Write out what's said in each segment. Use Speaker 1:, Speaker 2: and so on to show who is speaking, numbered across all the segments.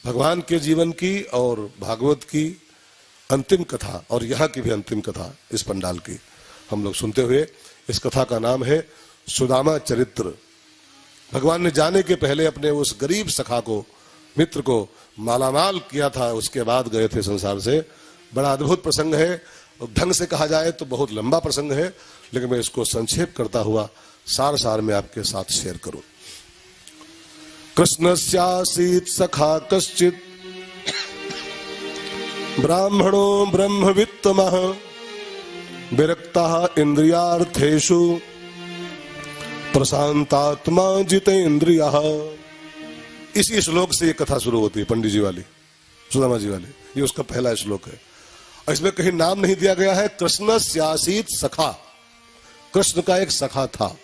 Speaker 1: भगवान के जीवन की और भागवत की अंतिम कथा और यहाँ की भी अंतिम कथा इस पंडाल की हम लोग सुनते हुए, इस कथा का नाम है सुदामा चरित्र। भगवान ने जाने के पहले अपने उस गरीब सखा को, मित्र को मालामाल किया था, उसके बाद गए थे संसार से। बड़ा अद्भुत प्रसंग है, ढंग से कहा जाए तो बहुत लंबा प्रसंग है, लेकिन मैं इसको संक्षेप करता हुआ सार में आपके साथ शेयर करूं। कृष्णस्यासीत् सखा कश्चित् ब्राह्मणो ब्रह्मवित्तमः विरक्तः इंद्रियार्थेषु प्रशांतात्मा जितेन्द्रियः। इसी श्लोक से ये कथा शुरू होती है, पंडित जी वाली, सुदामा जी वाली। ये उसका पहला श्लोक है और इसमें कहीं नाम नहीं दिया गया है। कृष्णस्यासीत् सखा, कृष्ण का एक सखा था,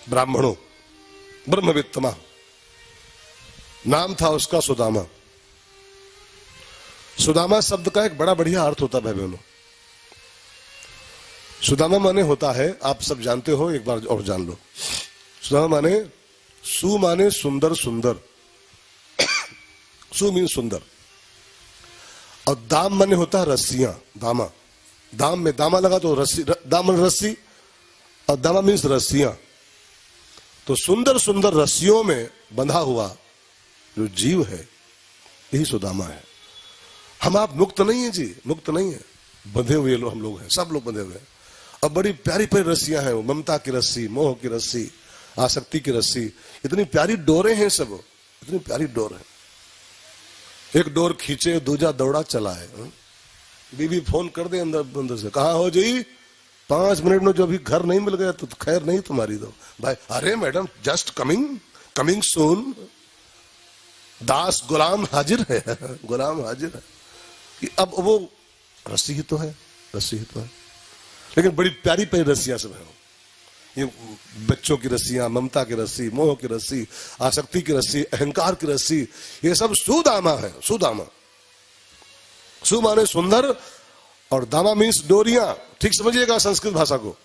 Speaker 1: ब्राह्मणों ब्रह्मवित्तमा, नाम था उसका सुदामा। सुदामा शब्द का एक बड़ा बढ़िया अर्थ होता है भाई बहनों। सुदामा माने होता है, आप सब जानते हो, एक बार और जान लो। सुदामा माने, सु माने सुंदर, सुंदर, सु मीन सुंदर, और दाम माने होता है रस्सियां, दामा। दाम में दामा लगा तो रस्सी, दाम रस्सी, और दामा मीन्स रस्सियां। तो सुंदर सुंदर रस्सियों में बंधा हुआ जो जीव है, यही सुदामा है। हम आप मुक्त नहीं है जी, मुक्त नहीं है, बंधे हुए लोग हम लोग हैं, सब लोग बंधे हुए हैं। और बड़ी प्यारी प्यारी रस्सियां हैं, वो ममता की रस्सी, मोह की रस्सी, आसक्ति की रस्सी, इतनी प्यारी डोरे हैं सब, इतनी प्यारी डोर है। एक डोर खींचे, दूजा दौड़ा चला है। बीवी फोन कर दे अंदर से, कहाँ हो जी, 5 मिनट में जो अभी घर नहीं मिल गया तो खैर नहीं तुम्हारी दो भाई। अरे मैडम जस्ट कमिंग सून। दास गुलाम हाजिर है, गुलाम हाजिर है। कि अब वो रस्सी ही तो है, रस्सी ही तो है, लेकिन बड़ी प्यारी प्यारी रस्सियां सब है। ये बच्चों की रस्सियां, ममता की रस्सी, मोह की रस्सी, आसक्ति की रस्सी, अहंकार की रस्सी, ये सब सुदामा है। सुदामा, सु माने सुंदर और दामा मीन्स डोरियां, ठीक समझिएगा संस्कृत भाषा को।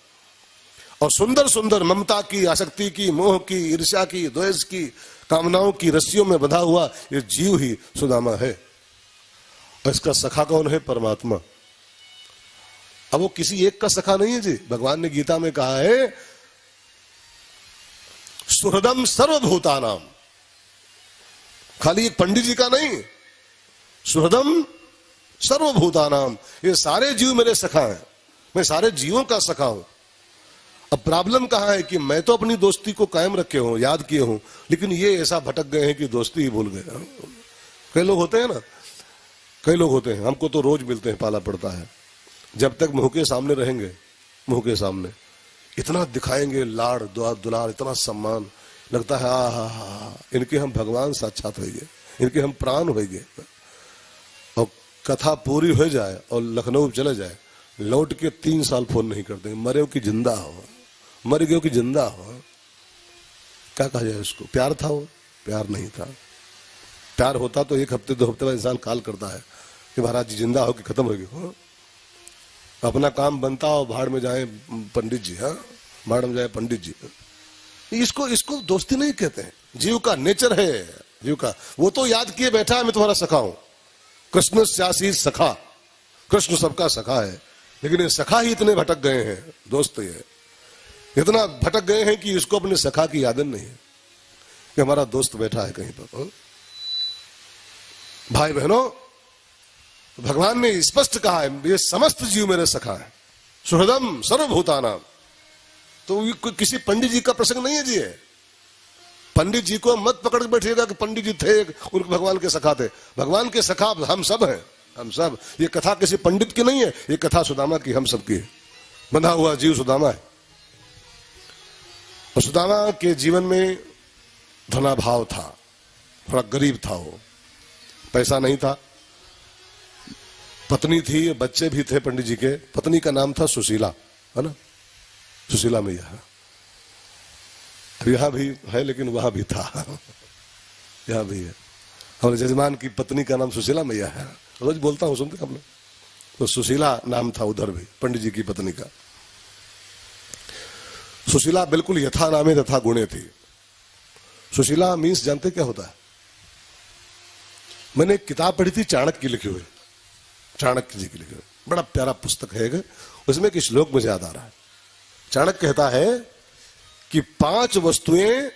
Speaker 1: और सुंदर सुंदर ममता की, आसक्ति की, मोह की, ईर्ष्या की, द्वेष की, कामनाओं की रस्सियों में बंधा हुआ ये जीव ही सुदामा है। और इसका सखा कौन है? परमात्मा। अब वो किसी एक का सखा नहीं है जी। भगवान ने गीता में कहा है सुहृदम सर्वभूतानाम, खाली एक पंडित जी का नहीं, सुहृदम सर्वभूतानाम, ये सारे जीव मेरे सखा हैं, मैं सारे जीवों का सखा हूं। अब प्रॉब्लम कहां है कि मैं तो अपनी दोस्ती को कायम रखे हूं, याद किए हूं, लेकिन ये ऐसा भटक गए हैं कि दोस्ती ही भूल गए। कई लोग होते हैं ना, कई लोग होते हैं, हमको तो रोज मिलते हैं, पाला पड़ता है। जब तक मुंह के सामने रहेंगे, मुंह के सामने इतना दिखाएंगे लाड़ दुलार, इतना सम्मान, लगता है हा, इनके हम भगवान साक्षात होंगे, इनके हम प्राण होंगे। और कथा पूरी हो जाए और लखनऊ चले जाए, लौट के 3 साल फोन नहीं करते, मरे हो कि जिंदा हो, मर गए हो कि जिंदा हो। क्या कहा जाए उसको? प्यार था वो? प्यार नहीं था। प्यार होता तो 1 हफ्ते 2 हफ्ते बाद इंसान कॉल करता है कि महाराज जी जिंदा हो कि खत्म हो गए। अपना काम बनता हो, भाड़ में जाए पंडित जी, हाँ भाड़ में जाए पंडित जी। इसको दोस्ती नहीं कहते हैं, जीव का नेचर है, जीव का। वो तो याद किए बैठा है मैं तुम्हारा सखा हूं। कृष्ण स्यासी सखा, कृष्ण सबका सखा है, लेकिन ये सखा ही इतने भटक गए हैं, दोस्त ये इतना भटक गए हैं कि इसको अपने सखा की याद नहीं है कि हमारा दोस्त बैठा है कहीं पर। भाई बहनों, भगवान ने स्पष्ट कहा है ये समस्त जीव मेरे सखा है, सुहृदम सर्वभूतानाम। तो किसी पंडित जी का प्रसंग नहीं है जी। पंडित जी को मत पकड़ के बैठिएगा कि पंडित जी थे उनके भगवान के सखा थे। भगवान के सखा हम सब हैं, हम सब। ये कथा किसी पंडित की नहीं है, ये कथा सुदामा की, हम सबकी है। बंधा हुआ जीव सुदामा है। और सुदामा के जीवन में धनाभाव था, थोड़ा गरीब था वो, पैसा नहीं था, पत्नी थी, बच्चे भी थे पंडित जी के। पत्नी का नाम था सुशीला, है ना, सुशीला मैया। यहां भी है लेकिन वहां भी था, यहां भी है। हमारे जजमान की पत्नी का नाम सुशीला मैया है, रोज बोलता हूं, सुनते हम लोग। तो सुशीला नाम था उधर भी पंडित जी की पत्नी का। सुशीला बिल्कुल यथा नामे तथा गुणे थी। सुशीला मीन्स जानते क्या होता है? मैंने एक किताब पढ़ी थी चाणक्य की लिखी हुई, चाणक्य जी की लिखी हुई, बड़ा प्यारा पुस्तक है। उसमें एक श्लोक मुझे याद आ रहा है। चाणक्य कहता है कि 5 वस्तुएं,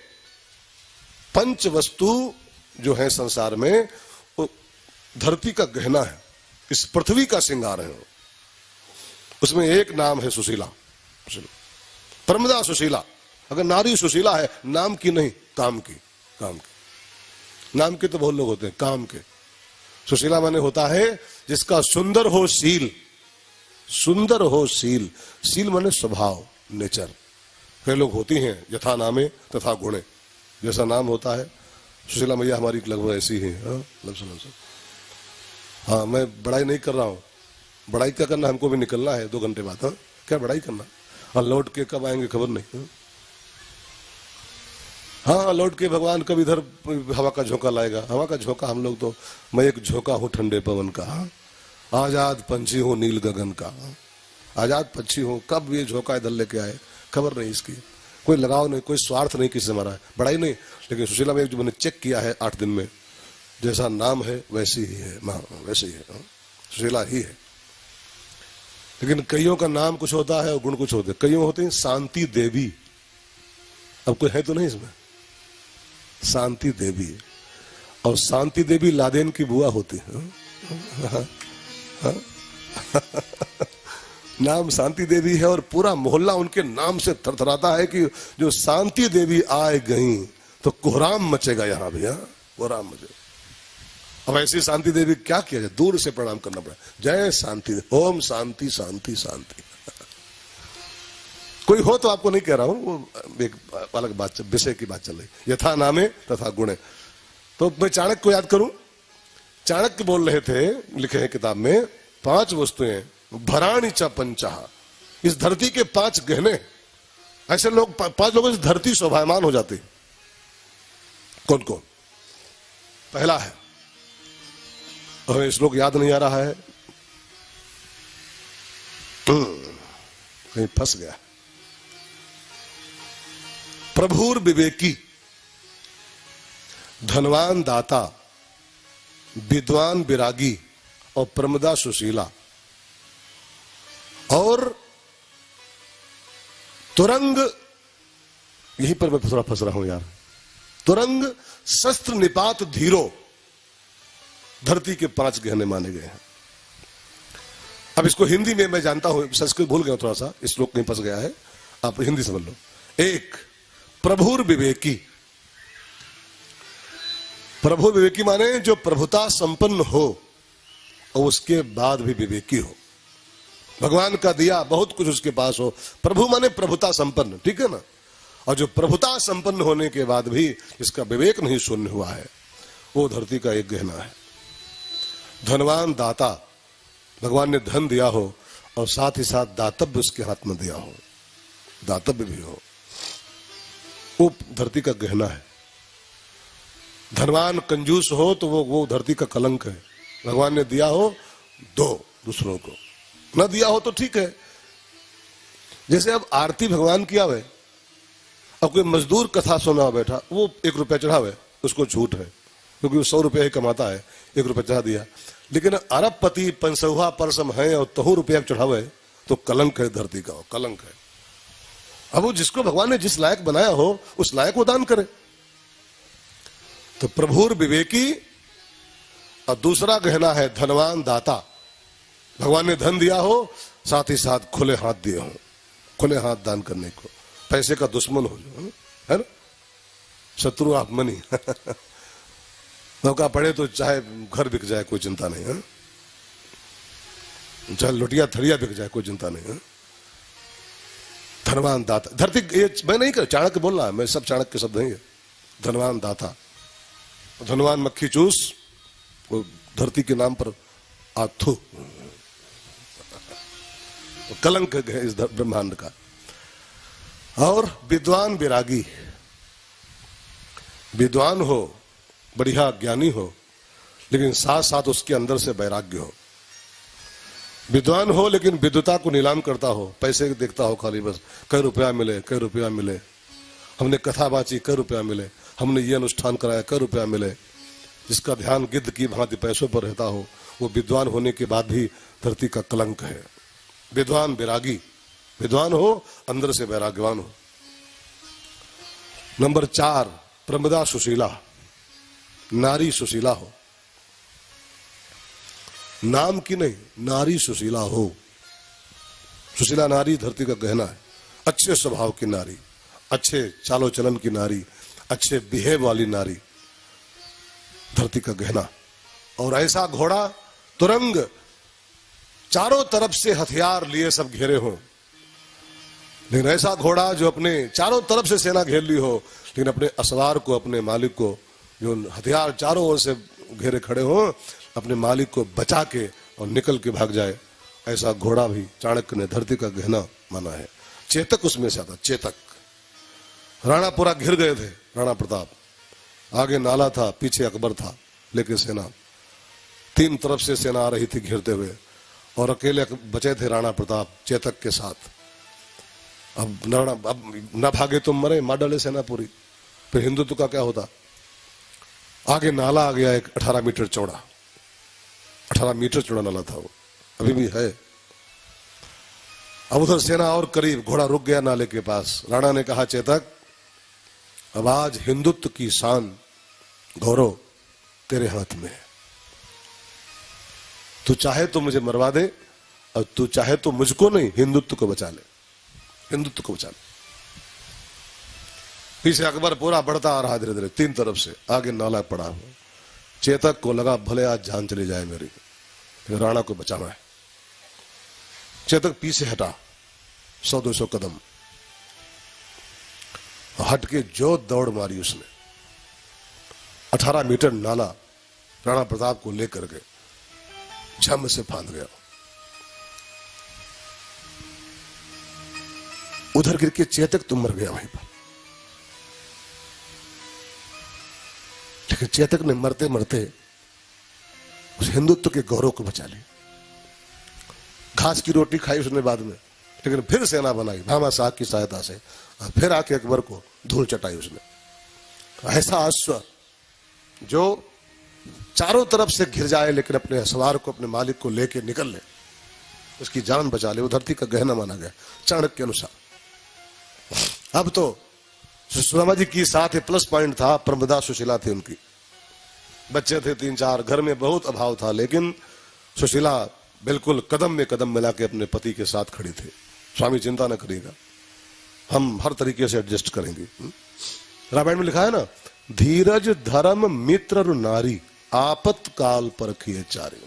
Speaker 1: पंच वस्तु जो है संसार में, वो धरती का गहना है, इस पृथ्वी का श्रृंगार है। उसमें एक नाम है सुशीला, परमदा सुशीला। अगर नारी सुशीला है, नाम की नहीं, काम की, काम की। नाम के तो बहुत लोग होते हैं, काम के। सुशीला माने होता है जिसका सुंदर हो शील, सुंदर हो शील, शील माने स्वभाव, नेचर। कई लोग होती हैं यथा नामे तथा गुणे, जैसा नाम होता है। सुशीला मैया हमारी लगभग ऐसी है। हाँ, मैं बड़ाई नहीं कर रहा हूँ, बड़ाई क्या करना, हमको भी निकलना है 2 घंटे बाद। हाँ, क्या बड़ाई करना, और लौट के कब आएंगे खबर नहीं। हाँ, लौट के भगवान कब इधर हवा का झोंका लाएगा। हवा का झोंका हम लोग तो, मैं एक झोंका हूँ ठंडे पवन का, आजाद पंछी हूँ नील गगन का। आजाद पंछी हूँ, कब ये झोंका इधर लेके आए खबर नहीं इसकी। कोई लगाव नहीं, कोई स्वार्थ नहीं किसी से हमारा, बड़ाई नहीं। लेकिन सुशीला में जो मैंने चेक किया है 8 दिन में, जैसा नाम है वैसी ही है, वैसे ही है, सुशीला ही है। लेकिन कईयों का नाम कुछ होता है और गुण कुछ होते हैं। कईयों होते हैं शांति देवी, अब कोई है तो नहीं इसमें, शांति देवी। और शांति देवी लादेन की बुआ होती है। नाम शांति देवी है और पूरा मोहल्ला उनके नाम से थरथराता है कि जो शांति देवी आए गई तो कोहराम मचेगा यहाँ भी। कोहराम मचेगा। अब ऐसी शांति देवी क्या किया जाए, दूर से प्रणाम करना पड़ा, जय शांति, ओम शांति शांति शांति। कोई हो तो आपको नहीं कह रहा हूं, वो एक अलग बात, विषय की बात चल रही। यथा नामे तथा गुणे। तो मैं चाणक्य को याद करूं। चाणक्य बोल रहे थे, लिखे हैं किताब में, 5 वस्तुएं, भराणी च पंचहा, इस धरती के 5 गहने। ऐसे लोग 5 लोगों से धरती शोभायमान हो जाती। कौन कौन? पहला है, और श्लोक याद नहीं आ रहा है, कहीं फंस गया। प्रभुर विवेकी, धनवान दाता, विद्वान विरागी और प्रमदा सुशीला। और तुरंग, यहीं पर मैं थोड़ा फंस रहा हूं यार, तुरंग शस्त्र निपात धीरो, धरती के 5 गहने माने गए हैं। अब इसको हिंदी में मैं जानता हूं, संस्कृत भूल गया थोड़ा सा, इस श्लोक कहीं फंस गया है, आप हिंदी समझ लो। 1, प्रभुर विवेकी। प्रभु विवेकी माने जो प्रभुता संपन्न हो और उसके बाद भी विवेकी हो, भगवान का दिया बहुत कुछ उसके पास हो। प्रभु माने प्रभुता संपन्न, ठीक है ना। और जो प्रभुता संपन्न होने के बाद भी जिसका विवेक नहीं शून्य हुआ है, वो धरती का एक गहना है। धनवान दाता, भगवान ने धन दिया हो और साथ ही साथ दातव्य उसके हाथ में दिया हो, दातव्य भी हो, वो धरती का गहना है। धनवान कंजूस हो तो वो धरती का कलंक है। भगवान ने दिया हो दो दूसरों को, न दिया हो तो ठीक है। जैसे अब आरती भगवान की आवे, अब कोई मजदूर कथा सुना बैठा, वो 1 रुपया चढ़ावे, उसको छूट है, क्योंकि वो 100 रुपया ही कमाता है, 1 रुपया चढ़ा दिया। लेकिन अरबपति पंचसौहा परसम है और 100 रुपया चढ़ावे तो कलंक है, धरती का कलंक है। अब वो जिसको भगवान ने जिस लायक बनाया हो उस लायक वो दान करे। तो प्रभुर विवेकी, और दूसरा गहना है धनवान दाता। भगवान ने धन दिया हो, साथ ही साथ खुले हाथ दिए हो, खुले हाथ दान करने को। पैसे का दुश्मन हो जो, है ना, शत्रु ऑफ मनी। मौका पड़े तो चाहे घर बिक जाए कोई चिंता नहीं है, चाहे लुटिया थड़िया बिक जाए कोई चिंता नहीं है। धनवान दाता, धरती, ये मैं नहीं कर, चाणक्य बोल रहा है, मैं सब चाणक्य शब्द नहीं है। धनवान दाता, धनवान मक्खी चूस, वो धरती के नाम पर आथू, कलंक है इस ब्रह्मांड का। और विद्वान विरागी, विद्वान हो, बढ़िया ज्ञानी हो, लेकिन साथ साथ उसके अंदर से वैराग्य हो। विद्वान हो लेकिन विद्वता को नीलाम करता हो, पैसे देखता हो खाली, बस कई रुपया मिले, कई रुपया मिले, हमने कथा बाची कई रुपया मिले, हमने ये अनुष्ठान कराया कई रुपया मिले। जिसका ध्यान गिद्ध की भांति पैसों पर रहता हो, वो विद्वान होने के बाद भी धरती का कलंक है। विद्वान वैरागी, विद्वान हो अंदर से वैराग्यवान हो। नंबर 4, प्रमदा सुशीला, नारी सुशीला हो। नाम की नहीं, नारी सुशीला हो। सुशीला नारी धरती का गहना है। अच्छे स्वभाव की नारी, अच्छे चालो चलन की नारी, अच्छे बिहेव वाली नारी धरती का गहना। और ऐसा घोड़ा तुरंग, चारों तरफ से हथियार लिए सब घेरे हो, लेकिन ऐसा घोड़ा जो अपने चारों तरफ से सेना घेर ली हो, लेकिन अपने असवार को, अपने मालिक को, जो हथियार चारों ओर से घेरे खड़े हो, अपने मालिक को बचा के और निकल के भाग जाए, ऐसा घोड़ा भी चाणक्य ने धरती का गहना माना है। चेतक उसमें से आता, चेतक। राणा पूरा घिर गए थे, राणा प्रताप। आगे नाला था, पीछे अकबर था लेके सेना, 3 तरफ से सेना आ रही थी घिरते हुए, और अकेले बचे थे राणा प्रताप चेतक के साथ। अब न भागे तो मरे, मार डाले सेना पूरी। फिर हिंदुत्व का क्या होता? आगे नाला आ गया, एक 18 मीटर चौड़ा, 18 मीटर चौड़ा नाला था वो, अभी भी है। अब उधर सेना और करीब, घोड़ा रुक गया नाले के पास। राणा ने कहा, चेतक अब आज हिंदुत्व की शान, गौरव तेरे हाथ में है। तू चाहे तो मुझे मरवा दे, और तू चाहे तो मुझको नहीं, हिंदुत्व को बचा ले, हिंदुत्व को बचा ले। पीछे अकबर पूरा बढ़ता आ रहा धीरे धीरे, 3 तरफ से। आगे नाला पड़ा हुआ। चेतक को लगा भले आज जान चली जाए मेरी, फिर राणा को बचाना है। चेतक पीछे हटा 100-200 कदम, हट के जो दौड़ मारी उसने। 18 मीटर नाला राणा प्रताप को लेकर के झम से फांद गया। उधर गिर के चेतक तो मर गया वहीं पर। लेकिन चेतक ने मरते मरते उस हिंदुत्व के गौरव को बचा लिया। घास की रोटी खाई उसने बाद में, लेकिन फिर सेना बनाई भामा साहब की सहायता से, और फिर आके अकबर को धूल चटाई उसने। ऐसा अश्व जो चारों तरफ से घिर जाए, लेकिन अपने सवार को, अपने मालिक को लेके निकल ले, उसकी जान बचा ले, वो धरती का गहना माना गया चाणक्य के अनुसार। अब तो सुदामा जी की साथ प्लस पॉइंट था, प्रमदा सुशीला थी उनकी, बच्चे थे 3-4, घर में बहुत अभाव था, लेकिन सुशीला बिल्कुल कदम में कदम मिला के अपने पति के साथ खड़ी थी। स्वामी चिंता न करिएगा, हम हर तरीके से एडजस्ट करेंगे। रामायण में लिखा है ना, धीरज धर्म मित्र नारी आपत्काल परखिए चारी।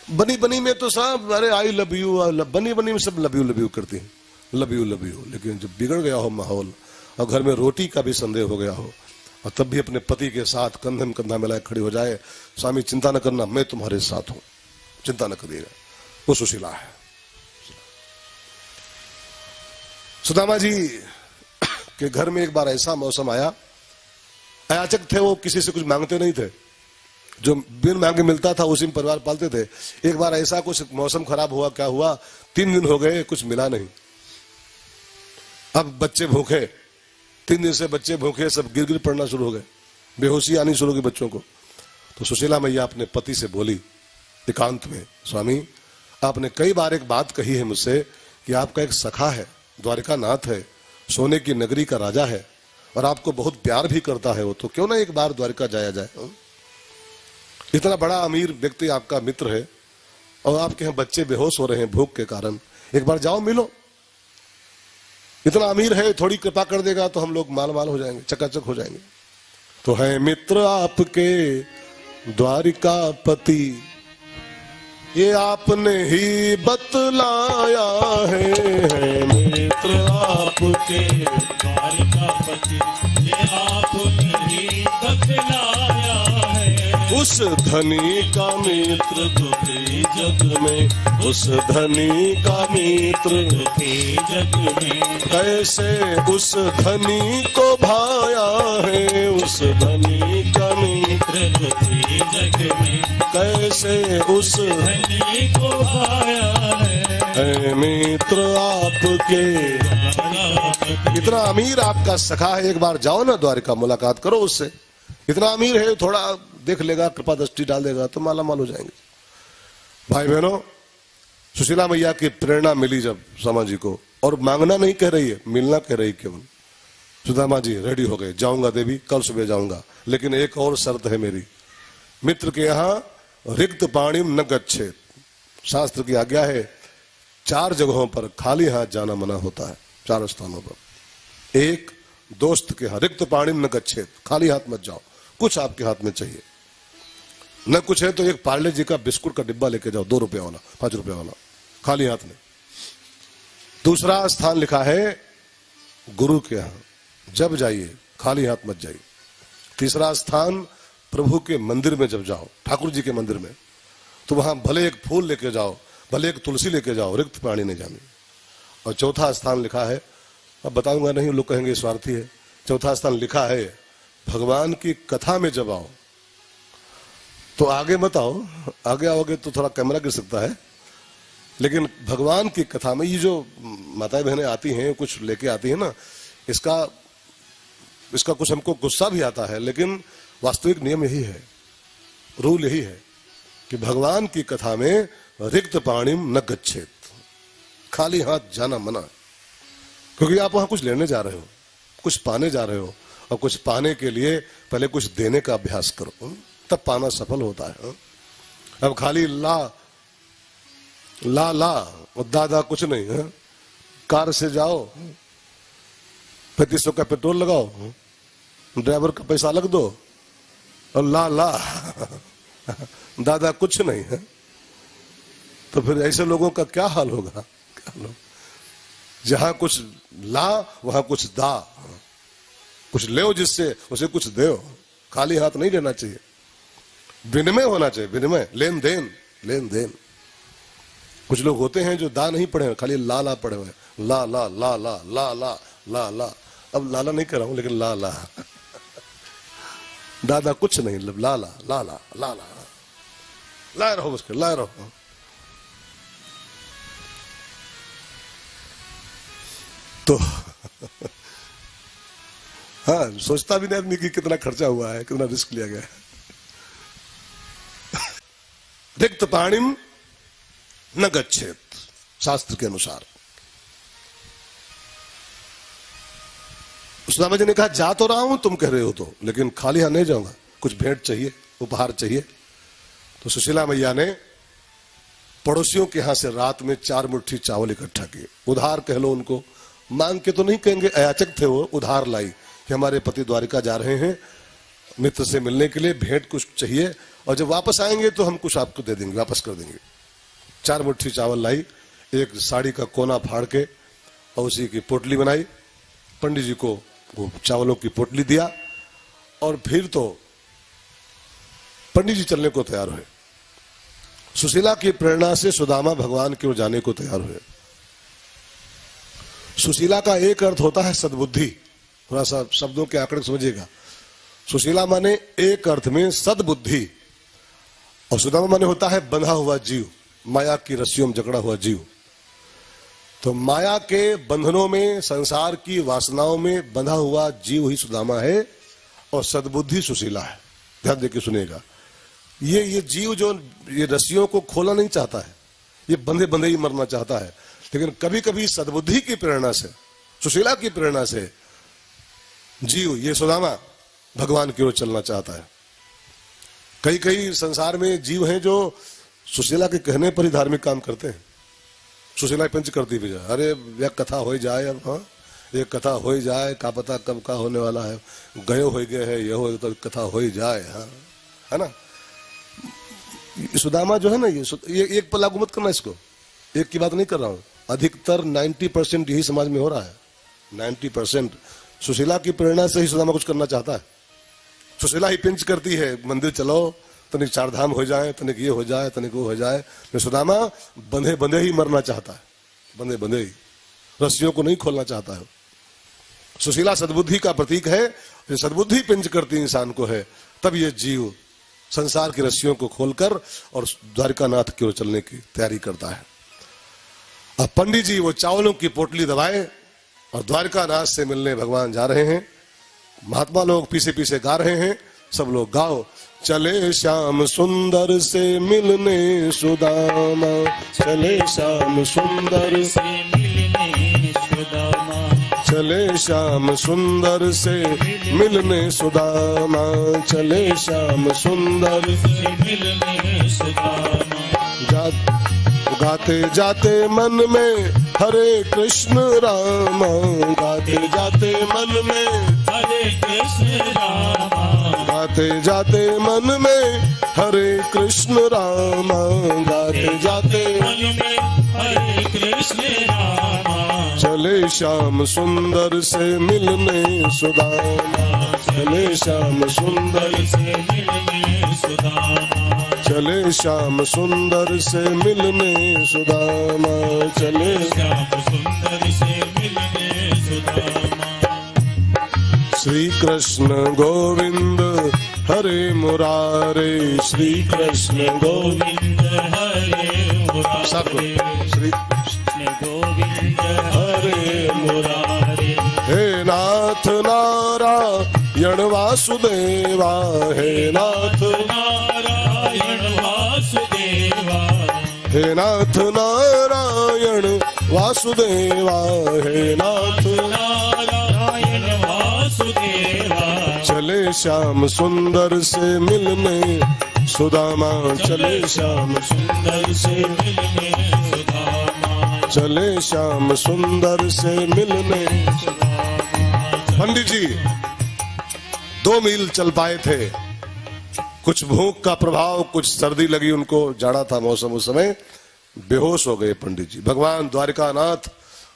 Speaker 1: बनी बनी में तो सब अरे आई लव यू, बनी बनी में सब लव यू करती हैं, लव यू, लेकिन जब बिगड़ गया हो माहौल और घर में रोटी का भी संदेह हो गया हो, और तब भी अपने पति के साथ कंधे में कंधा मिलाए खड़ी हो जाए, स्वामी चिंता न करना, मैं तुम्हारे साथ हूं, चिंता न करिएगा, वो सुशीला है। सुदामा जी के घर में एक बार ऐसा मौसम आया, अयाचक थे वो, किसी से कुछ मांगते नहीं थे, जो बिन मांगे मिलता था उसी में परिवार पालते थे। एक बार ऐसा कुछ मौसम खराब हुआ, क्या हुआ, 3 दिन हो गए कुछ मिला नहीं। अब बच्चे भूखे, 3 दिन से बच्चे भूखे, सब गिर गिर पड़ना शुरू हो गए, बेहोशी आनी शुरू हो गई बच्चों को। तो सुशीला मैया अपने पति से बोली एकांत में, स्वामी आपने कई बार एक बात कही है मुझसे कि आपका एक सखा है, द्वारिका नाथ है, सोने की नगरी का राजा है, और आपको बहुत प्यार भी करता है वो, तो क्यों ना एक बार द्वारिका जाया जाए। इतना बड़ा अमीर व्यक्ति आपका मित्र है, और आपके यहाँ बच्चे बेहोश हो रहे हैं भूख के कारण, एक बार जाओ मिलो। इतना अमीर है, थोड़ी कृपा कर देगा तो हम लोग माल माल हो जाएंगे, चकाचक हो जाएंगे। तो है मित्र आपके द्वारिकापति, ये आपने ही बतलाया है मित्र आपके
Speaker 2: द्वारिकापति, ये आपने ही बतलाया है।
Speaker 1: उस धनी का मित्र दुखी जग में, उस धनी का मित्र
Speaker 2: दुखी जग में,
Speaker 1: कैसे उस धनी को भाया है, उस धनी का मित्र
Speaker 2: दुखी जग में,
Speaker 1: कैसे उस
Speaker 2: धनी को भाया है
Speaker 1: मित्र आपके। इतना अमीर आपका सखा है, एक बार जाओ ना द्वारिका, मुलाकात करो उससे। इतना अमीर है, थोड़ा देख लेगा, कृपा दृष्टि डाल देगा तो माला माल हो जाएंगे। भाई बहनों, सुशीला मैया की प्रेरणा मिली जब सुदामा जी को, और मांगना नहीं कह रही है, मिलना कह रही केवल। सुदामा जी रेडी हो गए, जाऊंगा देवी, कल सुबह जाऊंगा, लेकिन एक और शर्त है मेरी, मित्र के यहाँ रिक्त पाणिम न गच्छेत। शास्त्र की आज्ञा है 4 जगहों पर खाली हाथ जाना मना होता है, 4 स्थानों पर। एक, दोस्त के यहाँ रिक्त पाणिम न गच्छेत, खाली हाथ मत जाओ, कुछ आपके हाथ में चाहिए। न कुछ है तो एक पार्ले जी का बिस्कुट का डिब्बा लेके जाओ, 2 रुपए वाला, 5 रुपए वाला, खाली हाथ में। दूसरा स्थान लिखा है गुरु के यहाँ, जब जाइए खाली हाथ मत जाइए। तीसरा स्थान प्रभु के मंदिर में जब जाओ, ठाकुर जी के मंदिर में, तो वहां भले एक फूल लेके जाओ, भले एक तुलसी लेके जाओ, रिक्त पानी नहीं जानी। और चौथा स्थान लिखा है, अब बताऊंगा नहीं, लोग कहेंगे स्वार्थी है। चौथा स्थान लिखा है भगवान की कथा में जब आओ, तो आगे मत आओ, आगे आओगे तो थोड़ा कैमरा गिर सकता है, लेकिन भगवान की कथा में ये जो माताएं बहनें आती हैं, कुछ लेके आती है ना, इसका कुछ हमको गुस्सा भी आता है, लेकिन वास्तविक नियम यही है, रूल यही है कि भगवान की कथा में रिक्त पाणिम न गच्छेत, खाली हाथ जाना मना। क्योंकि आप वहां कुछ लेने जा रहे हो, कुछ पाने जा रहे हो, और कुछ पाने के लिए पहले कुछ देने का अभ्यास करो, तब पाना सफल होता है। अब खाली ला ला ला और दादा कुछ नहीं है। कार से जाओ, 3500 का पेट्रोल लगाओ, ड्राइवर का पैसा लग दो, और ला ला दादा कुछ नहीं है, तो फिर ऐसे लोगों का क्या हाल होगा? जहां कुछ ला वहां कुछ दा, कुछ ले जिससे उसे कुछ दो, खाली हाथ नहीं लेना चाहिए। विनिमय होना चाहिए, विनिमय, लेन देन, लेन देन। कुछ लोग होते हैं जो दा नहीं पढ़े, खाली ला ला पढ़े हुए, ला ला ला ला ला ला ला ला। अब लाला नहीं कर रहा हूं, लेकिन ला ला दादा कुछ नहीं, ला ला ला ला ला ला लाए रहो, उसके लाए रहो। तो हाँ, सोचता भी नहीं आदमी कि कितना खर्चा हुआ है, कितना रिस्क लिया गया है। रिक्त पाणिम न गच्छेत, शास्त्र के अनुसार। सुदामा जी ने कहा जा तो रहा हूं तुम कह रहे हो तो, लेकिन खाली हाथ नहीं जाऊंगा, कुछ भेंट चाहिए, उपहार चाहिए। तो सुशीला मैया ने पड़ोसियों के यहां से रात में 4 मुट्ठी चावल इकट्ठा किए, उधार कह लो उनको, मांग के तो नहीं कहेंगे, अयाचक थे वो, उधार लाई कि हमारे पति द्वारिका जा रहे हैं मित्र से मिलने के लिए, भेंट कुछ चाहिए, और जब वापस आएंगे तो हम कुछ आपको दे देंगे, वापस कर देंगे। 4 मुट्ठी चावल लाई, एक साड़ी का कोना फाड़ के और उसी की पोटली बनाई, पंडित जी को वो चावलों की पोटली दिया, और फिर तो पंडित जी चलने को तैयार हुए। सुशीला की प्रेरणा से सुदामा भगवान की ओर जाने को तैयार हुए। सुशीला का एक अर्थ होता है सद्बुद्धि, थोड़ा सा शब्दों के आंकड़े समझिएगा। सुशीला माने एक अर्थ में सद्बुद्धि, और सुदामा माने होता है बंधा हुआ जीव, माया की रस्सियों में जकड़ा हुआ जीव। तो माया के बंधनों में, संसार की वासनाओं में बंधा हुआ जीव ही सुदामा है, और सद्बुद्धि सुशीला है। ध्यान देके सुनिएगा, ये जीव जो ये रस्सियों को खोलना नहीं चाहता है, ये बंधे बंधे ही मरना चाहता है, लेकिन कभी कभी सद्बुद्धि की प्रेरणा से, सुशीला की प्रेरणा से जीव, ये सुदामा भगवान की ओर चलना चाहता है। कई कई संसार में जीव हैं जो सुशीला के कहने पर ही धार्मिक काम करते हैं। सुशीला पंच करती भी जाए, अरे यह कथा हो जाए, अब हाँ ये कथा हो जाए, का पता कब का होने वाला है, गयो हो गए है, यह हो तो कथा हो जाए, हाँ है ना। सुदामा जो है ना, ये एक पर लागू मत करना इसको, एक की बात नहीं कर रहा हूं, अधिकतर 90% यही समाज में हो रहा है। 90% सुशीला की प्रेरणा से ही सुदामा कुछ करना चाहता है। सुशीला ही पिंच करती है, मंदिर चलो, तनिक 4 धाम हो जाए, तनिक ये हो जाए, तनिक वो हो जाए। सुदामा बंधे बंधे ही मरना चाहता है, बंधे बंधे ही, रस्सियों को नहीं खोलना चाहता है। सुशीला सद्बुद्धि का प्रतीक है, सद्बुद्धि पिंच करती इंसान को है, तब ये जीव संसार की रस्सियों को खोलकर और द्वारिकानाथ की ओर चलने की तैयारी करता है। अब पंडित जी वो चावलों की पोटली दबाए और द्वारिकानाथ से मिलने भगवान जा रहे हैं। महात्मा लोग पीछे पीछे गा रहे हैं, सब लोग गाओ, चले श्याम सुंदर से मिलने सुदामा, चले श्याम सुंदर से
Speaker 2: मिलने सुदामा,
Speaker 1: चले श्याम सुंदर से मिलने सुदामा, चले श्याम सुंदर
Speaker 2: से मिलने सुदामा।
Speaker 1: गाते जाते मन में हरे कृष्ण राम, गाते जाते मन में
Speaker 2: हरे कृष्ण रामा,
Speaker 1: गाते जाते मन में हरे कृष्ण राम, गाते जाते
Speaker 2: मन में हरे कृष्ण रामा।
Speaker 1: चले श्याम सुंदर से मिलने सुदामा, चले श्याम सुंदर
Speaker 2: से मिलने सुदामा,
Speaker 1: चले श्याम सुंदर से मिलने सुदामा, चले
Speaker 2: श्याम सुंदर से मिलने सुदामा।
Speaker 1: श्री कृष्ण गोविंद हरे मुरारे, श्री कृष्ण गोविंद
Speaker 2: गोविंद हरे मुरारे,
Speaker 1: श्री
Speaker 2: कृष्ण गोविंद हरे मुरारे।
Speaker 1: हे नाथ नारायण वासुदेवा, हे नाथ
Speaker 2: नारायण वासुदेवा,
Speaker 1: हे नाथ नारायण वासुदेवा, हे नाथ
Speaker 2: नारायण वासुदेवा।
Speaker 1: चले श्याम सुंदर से मिलने सुदामा, चले श्याम
Speaker 2: सुंदर से मिलने सुदामा,
Speaker 1: चले श्याम सुंदर से मिलने। पंडित जी 2 मील चल पाए थे, कुछ भूख का प्रभाव, कुछ सर्दी लगी उनको, जाड़ा था मौसम उस समय, बेहोश हो गए पंडित जी। भगवान द्वारिकानाथ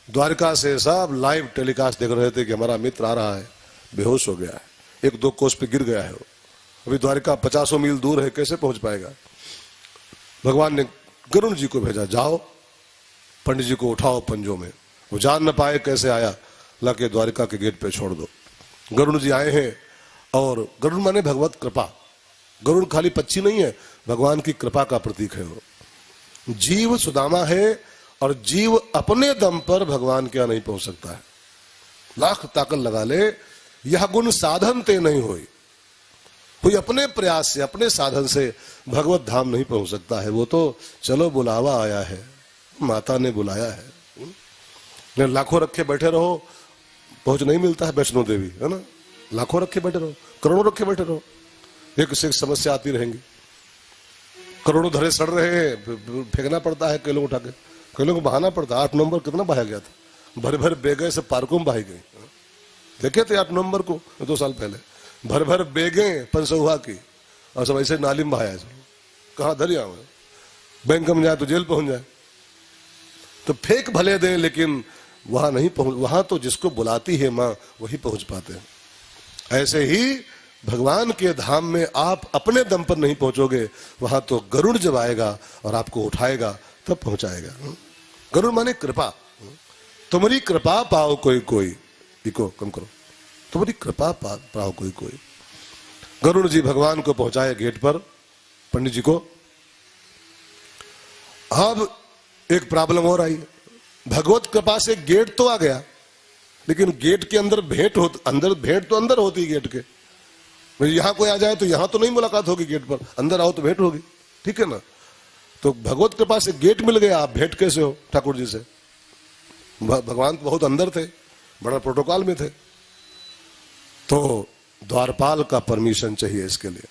Speaker 1: द्वारिका से सब लाइव टेलीकास्ट देख रहे थे कि हमारा मित्र आ रहा है, बेहोश हो गया है, 1-2 कोस पे गिर गया है वो। अभी द्वारिका 50 मील दूर है, कैसे पहुंच पाएगा। भगवान ने गरुड़ जी को भेजा, जाओ पंडित जी को उठाओ पंजों में। वो जान न पाए कैसे आया, लाके द्वारिका के गेट पे छोड़ दो। गरुड़ जी आए हैं, और गरुड़ माने भगवत कृपा। गरुड़ खाली पक्षी नहीं है, भगवान की कृपा का प्रतीक है वो। जीव सुदामा है, और जीव अपने दम पर भगवान के यहाँ नहीं पहुंच सकता है। लाख ताकत लगा ले, यह गुण साधन ते नहीं होई। कोई अपने प्रयास से, अपने साधन से भगवत धाम नहीं पहुंच सकता है। वो तो चलो बुलावा आया है, माता ने बुलाया है। लाखों रखे बैठे रहो, पहुंच नहीं मिलता है। वैष्णो देवी है ना, लाखों रखे बैठे रहो, करोड़ों रखे बैठे रहो, एक से एक समस्या आती रहेंगी। करोड़ों धरे सड़ रहे हैं, फेंकना पड़ता है, कई लोग उठा के, कई लोग बहाना पड़ता है। 8 नवंबर कितना बहाया गया था, भर भर बेगे से पार्कों में बहाई गई। देखे थे 8 नवंबर को 2 साल पहले, भर भर बेगे पंसौहा की, और सब ऐसे नाली में बहाया। कहाँ दरिया में, बैंक में जाए तो जेल पहुंच जाए। तो फेंक भले दें, लेकिन वहां नहीं पहुंच, वहां तो जिसको बुलाती है माँ वही पहुंच पाते हैं। ऐसे ही भगवान के धाम में आप अपने दम पर नहीं पहुंचोगे, वहां तो गरुड़ जब आएगा और आपको उठाएगा तब पहुंचाएगा। गरुड़ माने कृपा। तुम्हारी कृपा पाओ कोई कोई, इको कम करो, तुम्हारी कृपा पाओ कोई कोई। गरुड़ जी भगवान को पहुंचाए गेट पर, पंडित जी को। अब एक प्रॉब्लम और आई, भगवत कृपा से गेट तो आ गया, लेकिन गेट के अंदर भेंट तो अंदर होती गेट के। यहां कोई आ जाए तो यहां तो नहीं मुलाकात होगी, गेट पर अंदर आओ तो भेंट होगी, ठीक है ना। तो भगवत कृपा से गेट मिल गया, आप भेंट कैसे हो ठाकुर जी से। भगवान बहुत अंदर थे, बड़ा प्रोटोकॉल में थे, तो द्वारपाल का परमिशन चाहिए इसके लिए।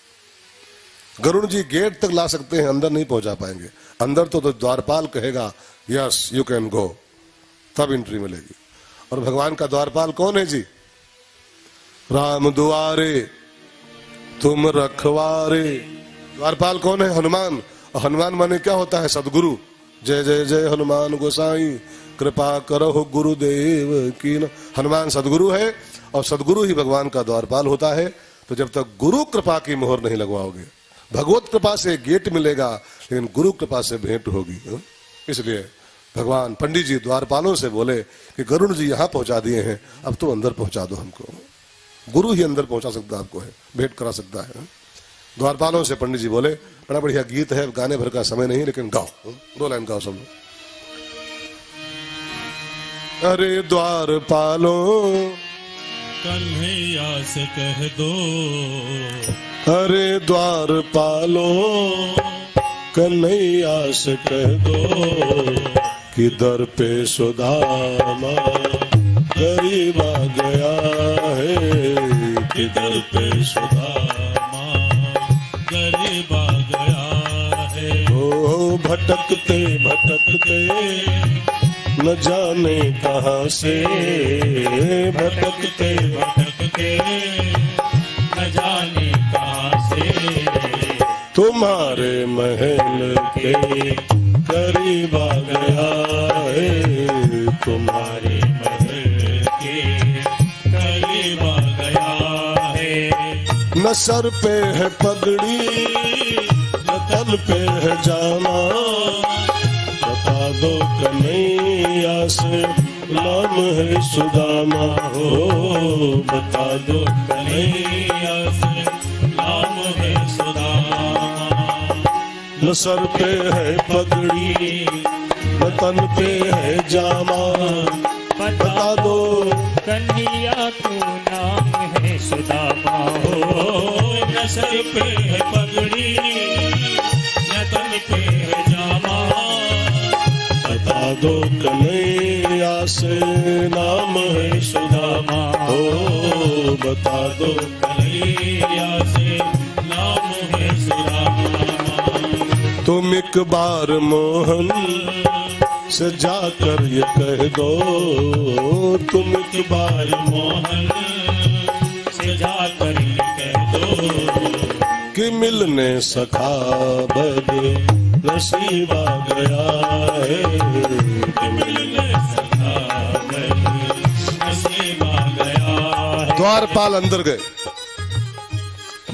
Speaker 1: गरुड़ जी गेट तक ला सकते हैं, अंदर नहीं पहुंचा पाएंगे। अंदर तो द्वारपाल कहेगा यस यू कैन गो, तब एंट्री मिलेगी। और भगवान का द्वारपाल कौन है जी? राम दुआरे तुम रखवारे। द्वारपाल कौन है? हनुमान। हनुमान माने क्या होता है? सदगुरु। जय जय जय हनुमान गोसाई कृपा करो गुरुदेव की। हनुमान सदगुरु है, और सदगुरु ही भगवान का द्वारपाल होता है। तो जब तक गुरु कृपा की मोहर नहीं लगवाओगे, भगवत कृपा से गेट मिलेगा, लेकिन गुरु कृपा से भेंट होगी। इसलिए भगवान पंडित जी द्वारपालों से बोले कि गरुड़ जी यहाँ पहुंचा दिए हैं, अब तो अंदर पहुंचा दो हमको। गुरु ही अंदर पहुंचा सकता आपको है, भेंट करा सकता है। द्वारपालों से पंडित जी बोले, बड़ा बढ़िया गीत है, गाने भर का समय नहीं, लेकिन गाओ, 2 लाइन गाओ सब लोग। अरे द्वारपालों
Speaker 2: कन्हैया से कह दो,
Speaker 1: अरे द्वार पालो कन्हैया से कह दो कि दर पे सुदामा गरीब आ गया है,
Speaker 2: कि दर पे सुदामा गरीब आ गया है।
Speaker 1: ओ भटकते भटकते न जाने कहाँ से, भटकते
Speaker 2: भटकते न जाने कहाँ से,
Speaker 1: तुम्हारे महल के करीब आ गया है, तुम्हारे
Speaker 2: महल के करीब आ गया है।
Speaker 1: न सर पे है पगड़ी न तन पे है जामा, बता दो कन्हैया से नाम है सुदामा हो, बता दो
Speaker 2: कन्हैया से नाम है सुदामा।
Speaker 1: न सर पे है पगड़ी न तन पे है जामा, बता दो
Speaker 2: कन्हैया को नाम है सुदामा हो। न सर पे है पगड़ी न तन पे है जामा,
Speaker 1: बता दो कन्हैया से नाम है सुदामा हो, बता दो
Speaker 2: कन्हैया से नाम है सुदामा।
Speaker 1: तुम एक बार मोहन से जाकर ये कह दो, तुम एक बार
Speaker 2: मोहन से जाकर ये कह दो
Speaker 1: कि मिलने सखा बद नसीब आ गया है,
Speaker 2: कि मिलने सखा बद नसीब आ गया है।
Speaker 1: द्वारपाल अंदर गए,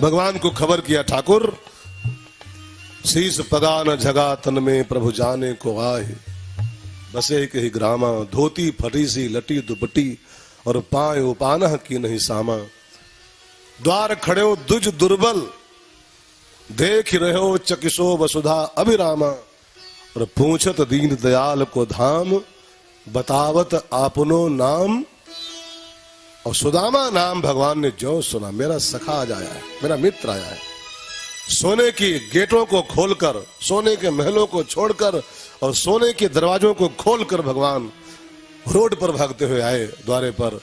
Speaker 1: भगवान को खबर किया ठाकुर शीस पगा न जगा तन में प्रभु जाने को आए, बसे के ही ग्रामा धोती फटी सी लटी दुपट्टी और पाए उपानह की नहीं सामा, द्वार खड़े हो दुज दुर्बल देख रहे हो चकिसो वसुधा अभिरामा, और पूछत दीन दयाल को धाम बतावत आपनो नाम। और सुदामा नाम भगवान ने जो सुना, मेरा सखा आज आया है, मेरा मित्र आया है, सोने की गेटों को खोलकर, सोने के महलों को छोड़कर और सोने के दरवाजों को खोलकर भगवान रोड पर भागते हुए आए द्वारे पर,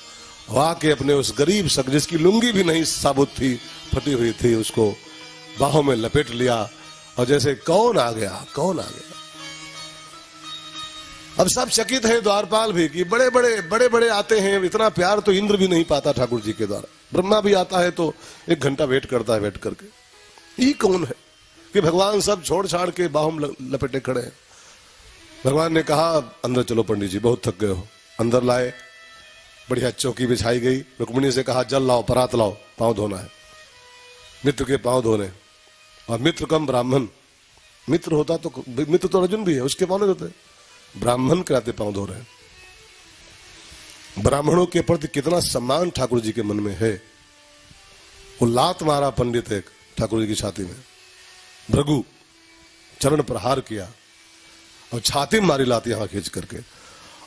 Speaker 1: आके अपने उस गरीब सक जिसकी लुंगी भी नहीं साबुत थी, फटी हुई थी, उसको बाहों में लपेट लिया और जैसे कौन आ गया कौन आ गया। अब सब चकित है, द्वारपाल भी कि बड़े बड़े आते हैं, इतना प्यार तो इंद्र भी नहीं पाता ठाकुर जी के द्वारा, ब्रह्मा भी आता है तो 1 घंटा वेट करता है, वेट करके ये कौन है कि भगवान सब छोड़ छाड़ के बाहों में लपेटे खड़े हैं। भगवान ने कहा अंदर चलो पंडित जी, बहुत थक गए हो। अंदर लाए, बढ़िया चौकी बिछाई गई, रुक्मिणी से कहा जल लाओ, परात लाओ, पांव धोना है, मित्र के पांव धोने। और मित्र कम ब्राह्मण, मित्र होता तो मित्र तो अर्जुन भी है, उसके पांव नहीं धोते, ब्राह्मण कराते पांव धो रहे हैं। ब्राह्मणों के प्रति कितना सम्मान ठाकुर जी के मन में है। वो लात मारा पंडित एक ठाकुर जी की छाती में, भृगु चरण प्रहार किया और छाती में मारी लात यहां खींच करके,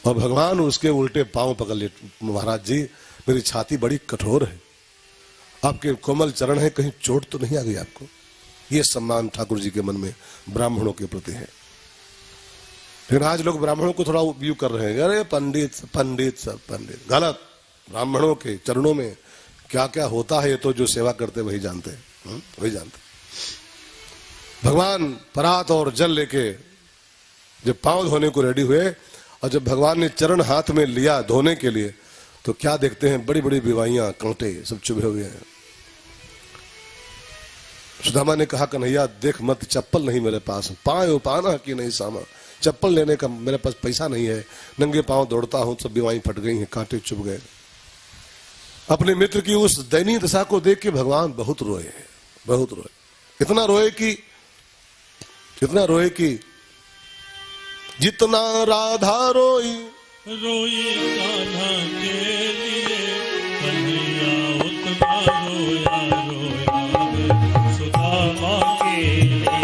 Speaker 1: और भगवान उसके उल्टे पांव पकड़ लिए, महाराज जी मेरी छाती बड़ी कठोर है, आपके कोमल चरण है, कहीं चोट तो नहीं आ गई आपको। ये सम्मान ठाकुर जी के मन में ब्राह्मणों के प्रति है। लेकिन आज लोग ब्राह्मणों को थोड़ा व्यू कर रहे हैं, अरे पंडित पंडित सब पंडित, गलत। ब्राह्मणों के चरणों में क्या क्या होता है ये तो जो सेवा करते वही जानते हैं, वही जानते। भगवान परात और जल लेके जब पांव धोने को रेडी हुए और जब भगवान ने चरण हाथ में लिया धोने के लिए, तो क्या देखते हैं, बड़ी बड़ी बिवाइयां, कांटे सब चुभे हुए हैं। सुदामा ने कहा कन्हैया देख मत, चप्पल नहीं मेरे पास, पांव उपाना की नहीं सामा, चप्पल लेने का मेरे पास पैसा नहीं है, नंगे पांव दौड़ता हूं, सब बिवाई फट गई हैं, कांटे चुभ गए। अपने मित्र की उस दयनीय दशा को देख के भगवान बहुत रोए हैं, बहुत रोए। इतना रोए कि जितना राधा रोई
Speaker 2: रोई कान्हा के लिए, कन्हैया उतना रोया रोया सुदामा के लिए,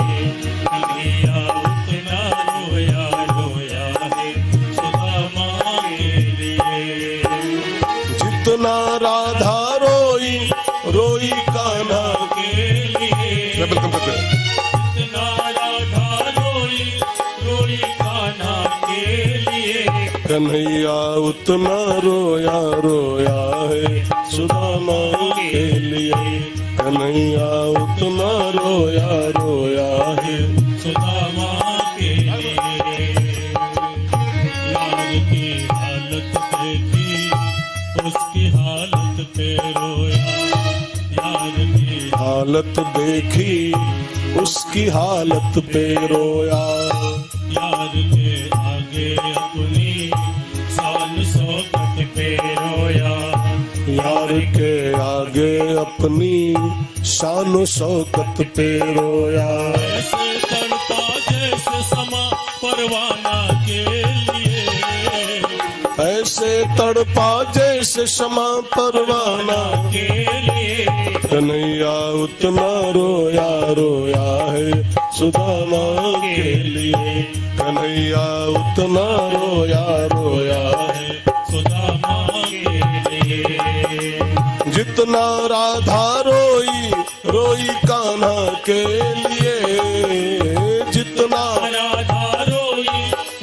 Speaker 2: कन्हैया उतना रोया रोया है सुदामा के लिए।
Speaker 1: जितना राधा रोई रोई कान्हा
Speaker 2: के
Speaker 1: कन्हैया उतना रोया रोया है सुदामा के लिए, कन्हैया उतना रोया रोया है
Speaker 2: सुदामा के लिए। यार की हालत देखी उसकी हालत पे रोया, यार की
Speaker 1: हालत देखी उसकी हालत पे रोया,
Speaker 2: यार के आगे अपनी शान शौकत पे रोया,
Speaker 1: यार के आगे अपनी शान शौकत पे रोया।
Speaker 2: ऐसे तड़पा जैसे समा परवाना के लिए,
Speaker 1: ऐसे तड़पा जैसे क्षमा परवाना
Speaker 2: के लिए।
Speaker 1: कन्हैया उतना रोया रोया है सुदामा के लिए, कन्हैया उतना रोया रोया है
Speaker 2: सुदामा के लिए।
Speaker 1: जितना राधा रोई रोई कान्हा के लिए, जितना
Speaker 2: राधा रोई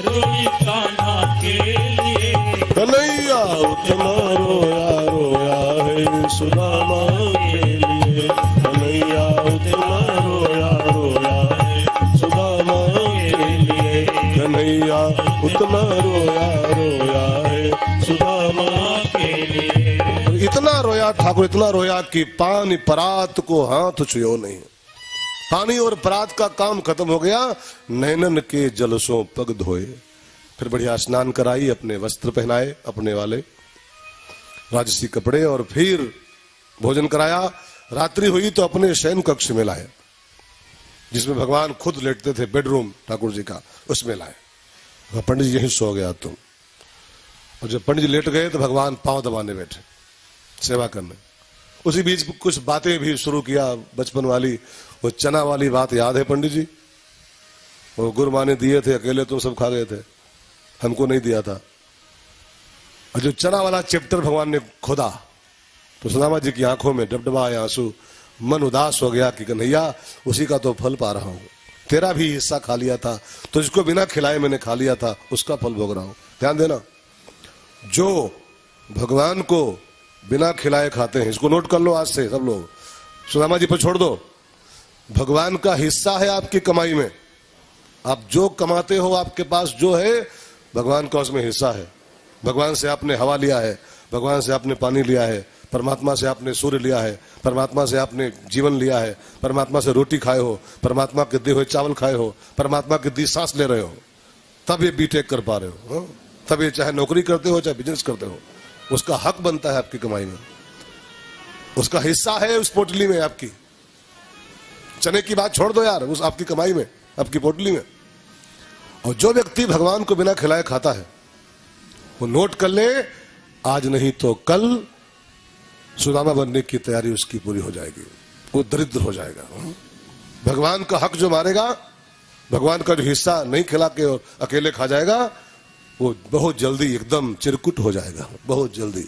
Speaker 2: रोई कान्हा के लिए,
Speaker 1: कन्हैया उतना रोया रोया है सुदामा के लिए, कन्हैया उतना रोया रोया है सुदामा के लिए, कन्हैया उतना रोया रोया है सुदामा
Speaker 2: के लिए।
Speaker 1: इतना रोया ठाकुर, इतना रोया कि पानी परात को हाथ छुयो नहीं। पानी और परात का काम खत्म हो गया, नैनन के जलसों पग धोए। फिर बढ़िया स्नान कराई, अपने वस्त्र पहनाए अपने वाले राजसी कपड़े, और फिर भोजन कराया। रात्रि हुई तो अपने शयन कक्ष में लाए, जिसमें भगवान खुद लेटते थे, बेडरूम ठाकुर जी का, उसमें लाए। पंडित जी यहीं सो गया तुम। और जब पंडित जी लेट गए तो भगवान पांव दबाने बैठे, सेवा करने। उसी बीच कुछ बातें भी शुरू किया बचपन वाली। वो चना वाली बात याद है पंडित जी? वो गुरु माँ ने दिए थे, अकेले तुम सब खा गए थे, हमको नहीं दिया था। और जो चना वाला चैप्टर भगवान ने खोदा तो सुदामा जी की आंखों में डबडबाए आंसू, मन उदास हो गया कि कन्हैया उसी का तो फल पा रहा हूं। तेरा भी हिस्सा खा लिया था, तुझको बिना खिलाए मैंने खा लिया था, उसका फल भोग रहा हूं। ध्यान देना, जो भगवान को बिना खिलाए खाते हैं, इसको नोट कर लो आज से सब लोग, सुदामा जी पर छोड़ दो। भगवान का हिस्सा है आपकी कमाई में। आप जो कमाते हो, आपके पास जो है, भगवान का उसमें हिस्सा है। भगवान से आपने हवा लिया है, भगवान से आपने पानी लिया है, परमात्मा से आपने सूर्य लिया है, परमात्मा से आपने जीवन लिया है, परमात्मा से रोटी खाए हो, परमात्मा के दिए हुए चावल खाए हो, परमात्मा की दी सांस ले रहे हो, तब ये बीटेक कर पा रहे हो। तब ये चाहे नौकरी करते हो चाहे बिजनेस करते हो, उसका हक बनता है आपकी कमाई में, उसका हिस्सा है उस पोटली में आपकी। चने की बात छोड़ दो यार, उस आपकी कमाई में, आपकी पोटली में। और जो व्यक्ति भगवान को बिना खिलाए खाता है, वो नोट कर ले, आज नहीं तो कल सुदामा बनने की तैयारी उसकी पूरी हो जाएगी, वो दरिद्र हो जाएगा। भगवान का हक जो मारेगा, भगवान का जो हिस्सा नहीं खिला के और अकेले खा जाएगा, वो बहुत जल्दी एकदम चिरकुट हो जाएगा, बहुत जल्दी।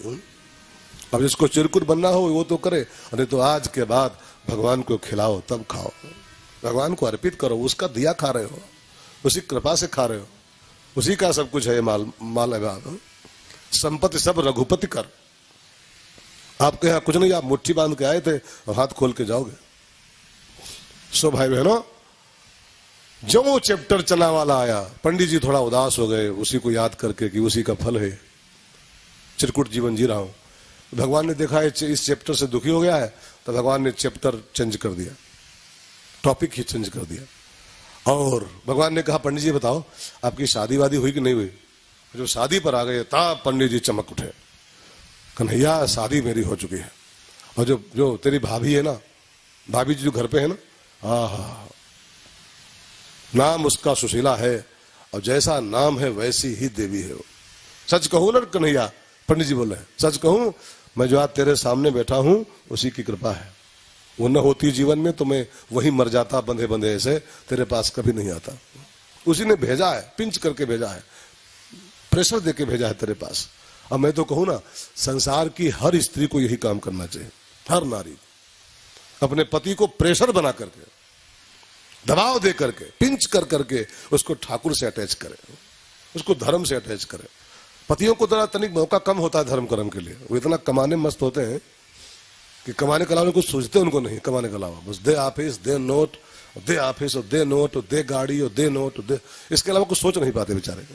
Speaker 1: अब जिसको चिरकुट बनना हो वो तो करे, नहीं तो आज के बाद भगवान को खिलाओ तब खाओ, भगवान को अर्पित करो, उसका दिया खा रहे हो, उसी कृपा से खा रहे हो, उसी का सब कुछ है। माल है, संपत्ति सब रघुपति कर। आपके यहाँ कुछ नहीं, आप मुट्ठी बांध के आए थे और हाथ खोल के जाओगे। सो भाई बहनों, जो चैप्टर चना वाला आया, पंडित जी थोड़ा उदास हो गए उसी को याद करके कि उसी का फल है, चिरकुट जीवन जी रहा हूं। भगवान ने देखा इस चैप्टर से दुखी हो गया है, तो भगवान ने चैप्टर चेंज कर दिया, टॉपिक ही चेंज कर दिया। और भगवान ने कहा, पंडित जी बताओ आपकी शादी वादी हुई कि नहीं हुई? जो शादी पर आ गए तब पंडित जी चमक उठे। कन्हैया शादी मेरी हो चुकी है, और जो तेरी भाभी है ना, भाभी जी जो घर पे है ना, हाँ, नाम उसका सुशीला है, और जैसा नाम है वैसी ही देवी है वो। सच कहूं ना कन्हैया, पंडित जी बोल रहे हैं, सच कहूं मैं जो आज तेरे सामने बैठा हूं उसी की कृपा है। वो न होती जीवन में तो मैं वही मर जाता बंधे बंधे ऐसे, तेरे पास कभी नहीं आता। उसी ने भेजा है, पिंच करके भेजा है, प्रेशर देके भेजा है तेरे पास। अब मैं तो कहूं ना, संसार की हर स्त्री को यही काम करना चाहिए, हर नारी अपने पति को प्रेशर बना करके, दबाव दे करके, पिंच कर करके उसको ठाकुर से अटैच करे, उसको धर्म से अटैच करे। पतियों को थोड़ा तनिक मौका कम होता है धर्म कर्म के लिए, वो इतना कमाने मस्त होते हैं कि कमाने के अलावा कुछ सोचते उनको नहीं, कमाने के अलावा बस दे ऑफिस, दे नोट, दे ऑफिस और दे नोट, दे गाड़ी और दे नोट, दे, इसके अलावा कुछ सोच नहीं पाते बेचारे।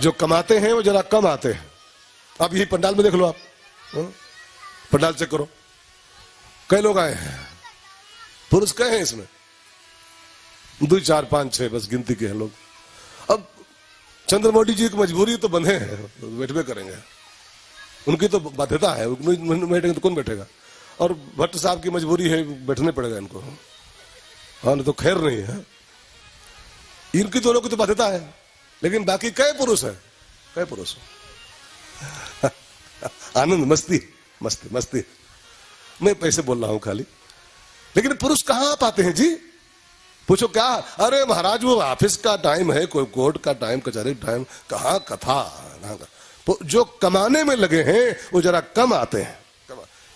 Speaker 1: जो कमाते हैं वो जरा कम आते हैं। अब यही पंडाल में देख लो आप, पंडाल चेक करो, कई लोग आए हैं, पुरुष कहे हैं इसमें, 2 4 5 6 बस गिनती के हैं लोग। अब चंद्रमौली जी की मजबूरी तो बंधे हैं, बैठवे करेंगे, उनकी तो बाध्यता है, बैठेंगे तो कौन बैठेगा। और भट्ट साहब की मजबूरी है, बैठने पड़ेगा इनको, हाँ तो खैर नहीं है, इनकी दोनों की तो बाध्यता है। लेकिन बाकी कई पुरुष है, कई पुरुष आनंद, मस्ती मस्ती मस्ती, मैं पैसे बोल रहा हूं खाली। लेकिन पुरुष कहां पाते हैं जी, पूछो क्या, अरे महाराज वो ऑफिस का टाइम है, कोई कोर्ट का टाइम, कचहरी टाइम, कहां कथा, जो कमाने में लगे हैं वो जरा कम आते हैं।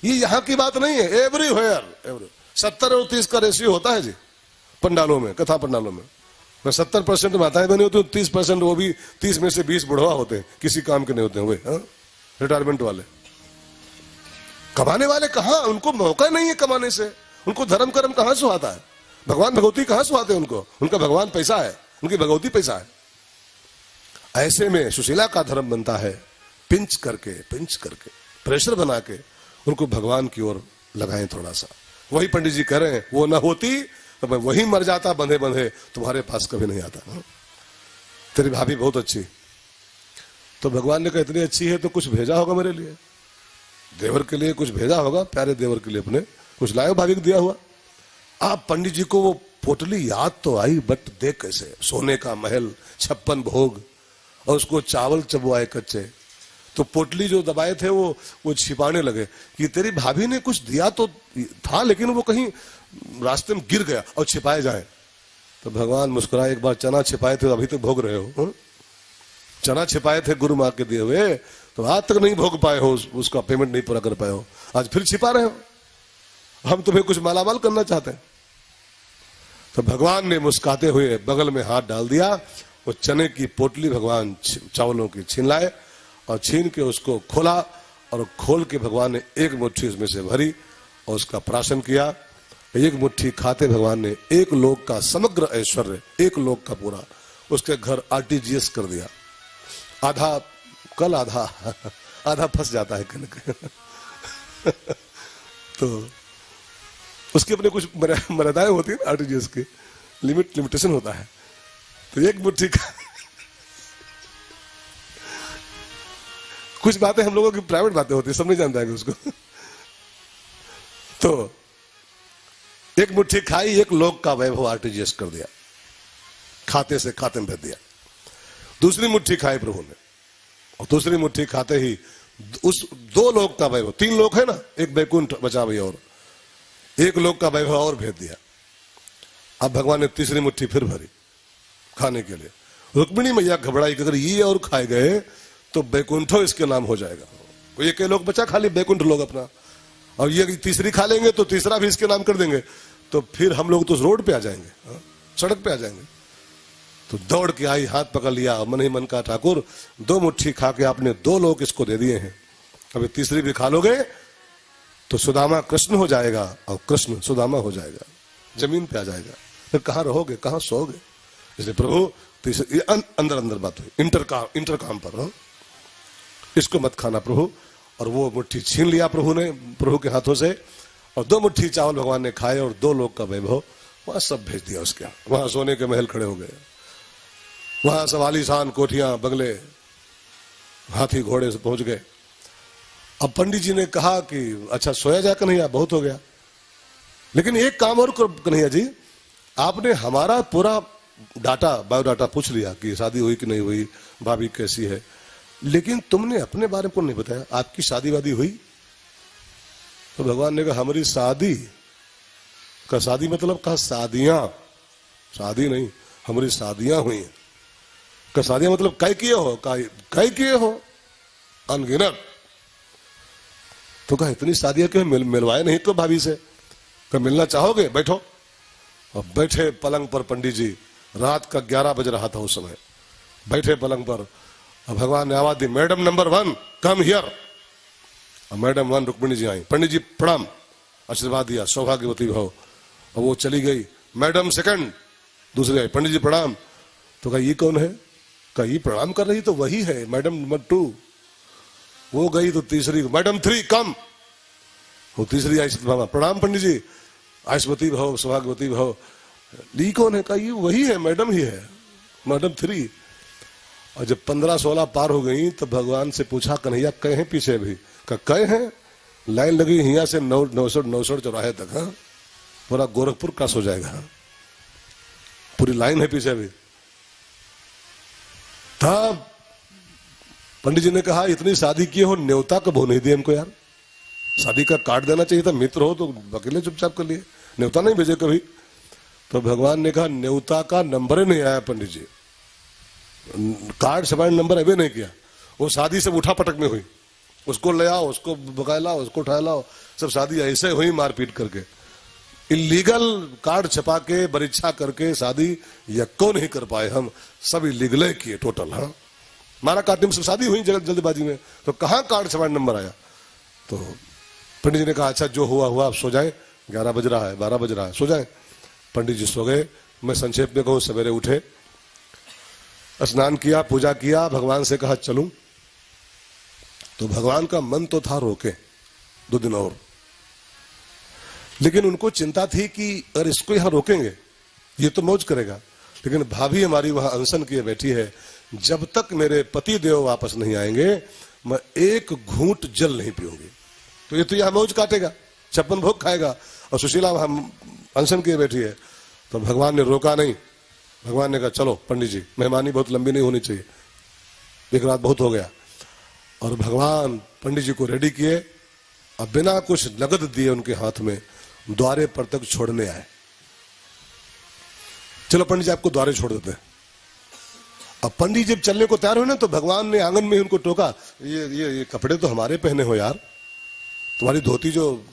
Speaker 1: ये यहां की बात नहीं है, एवरीवेयर 70 और 30 का रेशियो होता है जी पंडालों में, कथा पंडालों में। 70% माताएं बनी होती हैं, 30% वो भी 30 में से 20 बुढ़वा होते हैं, किसी काम के नहीं होते हैं वे, रिटायरमेंट वाले। कमाने वाले कहां, उनको मौका नहीं है कमाने से, उनको धर्म कर्म कहां सुहाता है, भगवान भगवती कहां सुहाते हैं उनको, उनका भगवान पैसा है, उनकी भगवती पैसा है। ऐसे में सुशीला का धर्म बनता है पिंच करके प्रेशर बना के उनको भगवान की ओर लगाएं थोड़ा सा। वही पंडित जी कह रहे हैं, वो ना होती तो मैं वही मर जाता बंधे बंधे, तुम्हारे पास कभी नहीं आता। तेरी भाभी बहुत अच्छी, तो भगवान ने कहा इतनी अच्छी है तो कुछ भेजा होगा मेरे लिए, देवर के लिए कुछ भेजा होगा, प्यारे देवर के लिए अपने कुछ लाए भाभी को दिया हुआ। आप पंडित जी को वो पोटली याद तो आई, बट देख कैसे, सोने का महल, 56 भोग, और उसको चावल चबवाए कच्चे, तो पोटली जो दबाए थे वो छिपाने लगे कि तेरी भाभी ने कुछ दिया तो था, लेकिन वो कहीं रास्ते में गिर गया और छिपाए जाए। तो भगवान मुस्कुराए, एक बार चना छिपाए थे अभी तक भोग रहे हो, चना छिपाए थे गुरु माँ के दिए हुए, तो आज तक नहीं भोग पाए हो, उसका पेमेंट नहीं पूरा कर पाए हो, आज फिर छिपा रहे हो, हम तुम्हें कुछ मालामाल करना चाहते हैं। तो भगवान ने मुस्कुराते हुए बगल में हाथ डाल दिया, वो चने की पोटली भगवान चावलों की छीन लाए और छीन के उसको खोला, और खोल के भगवान ने एक मुट्ठी उसमें से भरी और उसका प्राशन किया। एक मुट्ठी खाते भगवान ने एक लोक का समग्र ऐश्वर्य, एक लोक का पूरा उसके घर आरटीजीएस कर दिया। आधा कल आधा फंस जाता है कल तो उसकी अपने कुछ मर्यादाएं होती है आरटीजीएस की, लिमिटेशन होता है। तो एक मुट्ठी कुछ बातें हम लोगों की प्राइवेट बातें होती है, सब नहीं जानता है उसको तो एक मुट्ठी खाई, एक लोक का वैभव आरटीजीएस कर दिया, खाते से खाते में भेज दिया। दूसरी मुट्ठी खाई प्रभु ने, और दूसरी मुट्ठी खाते ही उस 2 लोक का वैभव, 3 लोक है ना, एक बैकुंठ बचा भैया, और 1 लोक का वैभव और भेज दिया। अब भगवान ने तीसरी मुट्ठी फिर भरी खाने के लिए। रुक्मिणी मैया घबराई कि अगर ये और खाए गए तो बैकुंठो इसके नाम हो जाएगा। ये कई लोग बचा खाली बैकुंठ लोग अपना, और ये तीसरी खा लेंगे तो तीसरा भी इसके नाम कर देंगे, तो फिर हम लोग तो रोड पे आ जाएंगे, सड़क पे आ जाएंगे। तो दौड़ के आई, हाथ पकड़ लिया, मन ही मन का ठाकुर 2 मुट्ठी खा के आपने 2 लोग इसको दे दिए हैं, अभी तीसरी भी खा लोगे तो सुदामा कृष्ण हो जाएगा और कृष्ण सुदामा हो जाएगा, जमीन पे आ जाएगा, फिर कहाँ रहोगे, कहाँ सोओगे। इसलिए प्रभु तीसरी अंदर बात हुई, इंटरकाम पर, इसको मत खाना प्रभु। और वो मुट्ठी छीन लिया प्रभु ने, प्रभु के हाथों से, और 2 मुट्ठी चावल भगवान ने खाए और 2 लोग का वैभव वहां सब भेज दिया उसके। वहां सोने के महल खड़े हो गए, वहां सब आलीशान कोठियां, बंगले, हाथी घोड़े से पहुंच गए। अब पंडित जी ने कहा कि अच्छा सोया जाए कन्हैया, बहुत हो गया, लेकिन एक काम और कन्हैया जी, आपने हमारा पूरा डाटा, बायोडाटा पूछ लिया कि शादी हुई कि नहीं हुई, भाभी कैसी है, लेकिन तुमने अपने बारे में नहीं बताया, आपकी शादी वादी हुई। तो भगवान ने कहा हमारी शादी का, शादी मतलब कहा शादियां, शादी नहीं, हमारी शादियां हुई हैं। का शादियां मतलब कई किए हो अनगिनत। तो कहा इतनी शादियां क्यों मिलवाए नहीं तो भाभी से, कहा मिलना चाहोगे बैठो। और बैठे पलंग पर पंडित जी, रात का 11 बज रहा था उस समय, बैठे पलंग पर अब भगवान ने आवाज दी, मैडम नंबर 1 कम हियर। अब मैडम 1 रुक्मिणी जी आई, पंडित जी प्रणाम, आशीर्वाद दिया, सौभाग्यवती भव। और वो चली गई। मैडम 2 दूसरी आई, पंडित जी प्रणाम। तो कहा ये कौन है? कहा ये प्रणाम कर रही तो वही है मैडम नंबर 2। वो गई तो तीसरी, मैडम 3 कम। वो तीसरी आई, सत्यभामा प्रणाम पंडित जी, आयुष्मती भव, सौभाग्यवती भव। ली कौन है? कहा ये वही है, मैडम ही है, मैडम 3। और जब 15-16 पार हो गई तो भगवान से पूछा, कन्हैया कहे हैं पीछे भी? कहा कहे हैं, लाइन लगी यहाँ से 900 चौराहे तक। हाँ, पूरा गोरखपुर क्रॉस हो जाएगा, पूरी लाइन है पीछे भी। तब पंडित जी ने कहा, इतनी शादी किए हो, न्योता कब हो नहीं दिए हमको यार? शादी का कार्ड देना चाहिए था, मित्र हो तो अकेले चुपचाप कर लिए, न्योता नहीं भेजे कभी। तो भगवान ने कहा, न्योता का नंबर ही नहीं आया पंडित जी, कार्ड छपाने नंबर अभी नहीं किया। वो शादी सब उठा पटक में हुई, उसको ले आओ, उसको भगाए लाओ, उसको उठाए लाओ, सब शादी ऐसे हुई मारपीट करके। इलीगल कार्ड छपा के परीक्षा करके शादी यक्को नहीं कर पाए हम, सब इलीगल किए टोटल। हाँ, मारा काटने में सब शादी हुई जल्दबाजी में, तो कहाँ कार्ड छपाने नंबर आया? तो पंडित जी ने कहा, अच्छा जो हुआ हुआ, आप सो जाए, 11 बज रहा है, 12 बज रहा है, सो जाए। पंडित जी सो गए। मैं संक्षेप में कहूँ, सवेरे उठे, स्नान किया, पूजा किया, भगवान से कहा चलूं। तो भगवान का मन तो था रोके 2 दिन और, लेकिन उनको चिंता थी कि अगर इसको यहां रोकेंगे ये तो मौज करेगा, लेकिन भाभी हमारी वहां अनशन किए बैठी है, जब तक मेरे पति देव वापस नहीं आएंगे मैं एक घूंट जल नहीं पीऊंगी। तो ये तो यहां मौज काटेगा, 56 भोग खाएगा, और सुशीला वहां अनशन किए बैठी है। तो भगवान ने रोका नहीं। भगवान ने कहा, चलो पंडित जी, मेहमानी बहुत लंबी नहीं होनी चाहिए, एक रात बहुत हो गया। और भगवान पंडित जी को रेडी किए, अब बिना कुछ नगद दिए उनके हाथ में द्वारे पर तक छोड़ने आए। चलो पंडित जी आपको द्वारे छोड़ देते हैं। अब पंडित जब चलने को तैयार हुए ना, तो भगवान ने आंगन में उनको टोका, ये कपड़े तो हमारे पहने हो यार, तुम्हारी धोती जो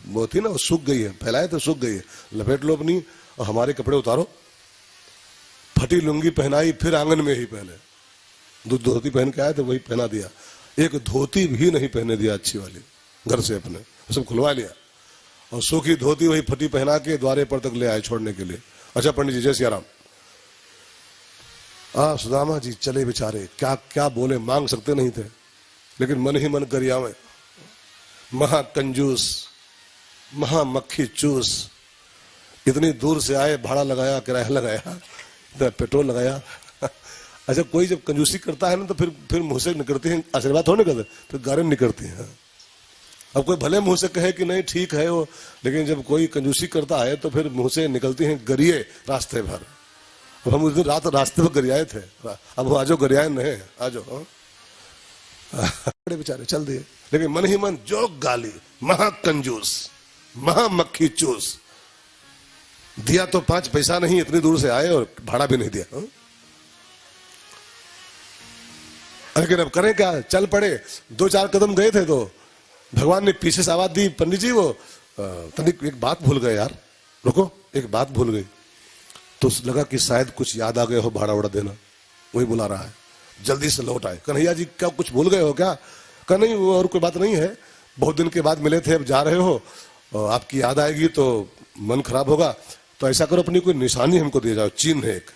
Speaker 1: वो थी ना वो सूख गई है, फैलाए तो सूख गई है, लपेट लो अपनी और हमारे कपड़े उतारो। फटी लुंगी पहनाई, फिर आंगन में ही पहने धोती पहन के आए थे, वही पहना दिया। एक धोती भी नहीं पहने दिया अच्छी वाली घर से, अपने सब खुलवा लिया, और सूखी धोती वही फटी पहना के द्वारे पर तक ले आए छोड़ने के लिए। अच्छा पंडित जी, जय सिया राम। सुदामा जी चले बेचारे, क्या क्या बोले, मांग सकते नहीं थे, लेकिन मन ही मन गरियावे। महा कंजूस, महा मक्खी चूस, इतनी दूर से आए, भाड़ा लगाया, किराया लगाया, पेट्रोल लगाया। अच्छा, कोई जब कंजूसी करता है ना तो फिर मुंह से निकलती है, आशीर्वाद थोड़े करते, फिर गारें निकलती हैं। अब कोई भले मुंह से कहे कि नहीं ठीक है वो, लेकिन जब कोई कंजूसी करता है तो फिर मुंह से निकलती हैं गरिए रास्ते भर। अब हम उस दिन रात रास्ते पर गरियाए थे, अब वो आजो गरियाए नहीं, आजो बड़े बेचारे चल दिए, लेकिन मन ही मन जो गाली, महा कंजूस, महा मक्खी चूस, दिया तो 5 पैसा नहीं, इतनी दूर से आए और भाड़ा भी नहीं दिया। लेकिन अब करें क्या, चल पड़े। 2-4 कदम गए थे तो भगवान ने पीछे से आवाज दी, पंडित जी वो तनिक एक बात भूल गए यार, रुको, एक बात भूल गई। तो लगा कि शायद कुछ याद आ गया हो, भाड़ा उड़ा देना, वही बुला रहा है, जल्दी से लौट आए। कन्हैया जी क्या कुछ भूल गए हो क्या? कहा नहीं, वो और कोई बात नहीं है, बहुत दिन के बाद मिले थे, अब जा रहे हो, आपकी याद आएगी तो मन खराब होगा, तो ऐसा करो अपनी कोई निशानी हमको दे जाओ, चिन्ह है एक।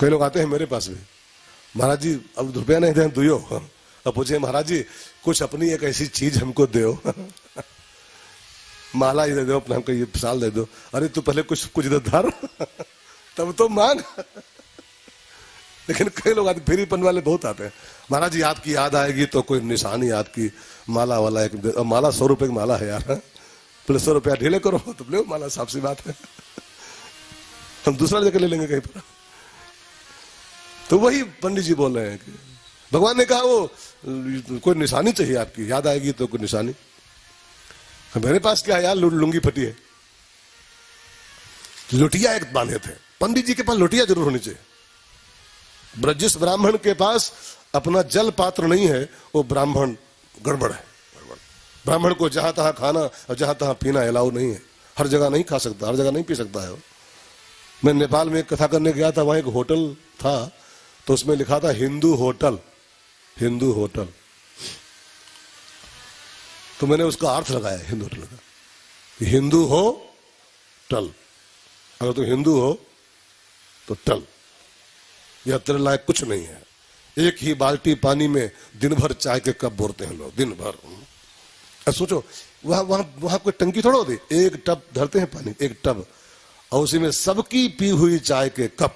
Speaker 1: कई लोग आते हैं मेरे पास भी, महाराज जी अब रुपया नहीं दे दुयो, अब पूछे महाराज जी कुछ अपनी एक ऐसी चीज हमको दो, माला ही दे दो, अपना हमको ये साल दे दो। अरे तू पहले कुछ इधर धर तब तो मांग। लेकिन कई लोग आते, फेरीपन वाले बहुत आते हैं, महाराज जी आपकी याद आएगी तो कोई निशानी याद की, माला वाला एक, माला 100 रुपए की माला है यार, पहले 100 रुपया ढीले करो तो ले माला, साफ सी बात है, हम दूसरा जगह ले लेंगे कहीं पर। तो वही पंडित जी बोल रहे हैं कि भगवान ने कहा वो कोई निशानी चाहिए आपकी, याद आएगी तो कोई निशानी। मेरे पास क्या है यार, लुंगी फटी है, लुटिया एक बांधे थे, पंडित जी के पास लुटिया जरूर होनी चाहिए। ब्रजिस ब्राह्मण के पास अपना जल पात्र नहीं है, वो ब्राह्मण गड़बड़ है। ब्राह्मण को जहां तहां खाना और जहां तहां पीना अलाउ नहीं है, हर जगह नहीं खा सकता, हर जगह नहीं पी सकता है। मैं नेपाल में एक कथा करने गया था, वहां एक होटल था, तो उसमें लिखा था हिंदू होटल, हिंदू होटल। तो मैंने उसका अर्थ लगाया हिंदू होटल का, हिंदू हो टल, अगर तुम हिंदू हो तो टल, यह तेरे लायक कुछ नहीं है। एक ही बाल्टी पानी में दिन भर चाय के कप बोरते हैं लोग, दिन भर। अब सोचो वहां वहां वहां कोई टंकी थोड़ा होती, एक टब धरते हैं पानी, एक टब, और उसी में सबकी पी हुई चाय के कप,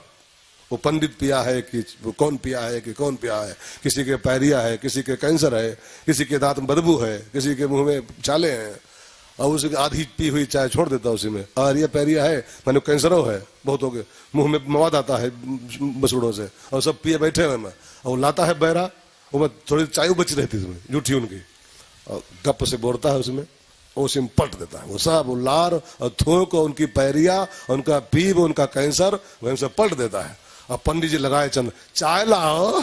Speaker 1: वो पंडित पिया है कि वो कौन पिया है कि कौन पिया है, किसी के पैरिया है, किसी के कैंसर है, किसी के दांत में बदबू है, किसी के मुंह में छाले हैं, और उसी आधी पी हुई चाय छोड़ देता उसी में। और ये पैरिया है, मैंने कैंसरो है, बहुत हो गए, मुंह में मवाद आता है बसुड़ों से, और सब पिए बैठे हुए में, और वो लाता है बैरा, वो थोड़ी चाय बची रहती है उसमें जूठी उनकी, और गप से बोलता है उसमें, और उसी में पलट देता है वो सब, वो लार और थूक और उनकी पैरिया, उनका पीप, उनका कैंसर वहीं से पलट देता है। और पंडित जी लगाए चंद, चाय लाओ,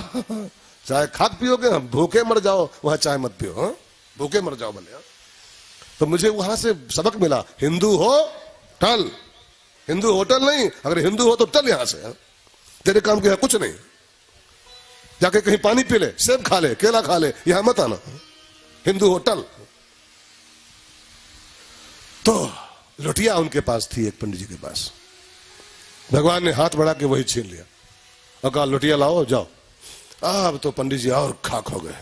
Speaker 1: चाय खाक पियोगे, भूखे मर जाओ, वहां चाय मत पियो, हाँ भूखे मर जाओ भले। तो मुझे वहां से सबक मिला, हिंदू हो टल, हिंदू होटल नहीं, अगर हिंदू हो तो टल यहां से, तेरे काम के कुछ नहीं, जाके कहीं पानी पी ले, सेब खा ले, केला खा ले, यहां मत आना, हिंदू होटल। तो लोटिया उनके पास थी, एक पंडित जी के पास, भगवान ने हाथ बढ़ा के वही छीन लिया और कहा लोटिया लाओ जाओ। अब तो पंडित जी और खाक हो गए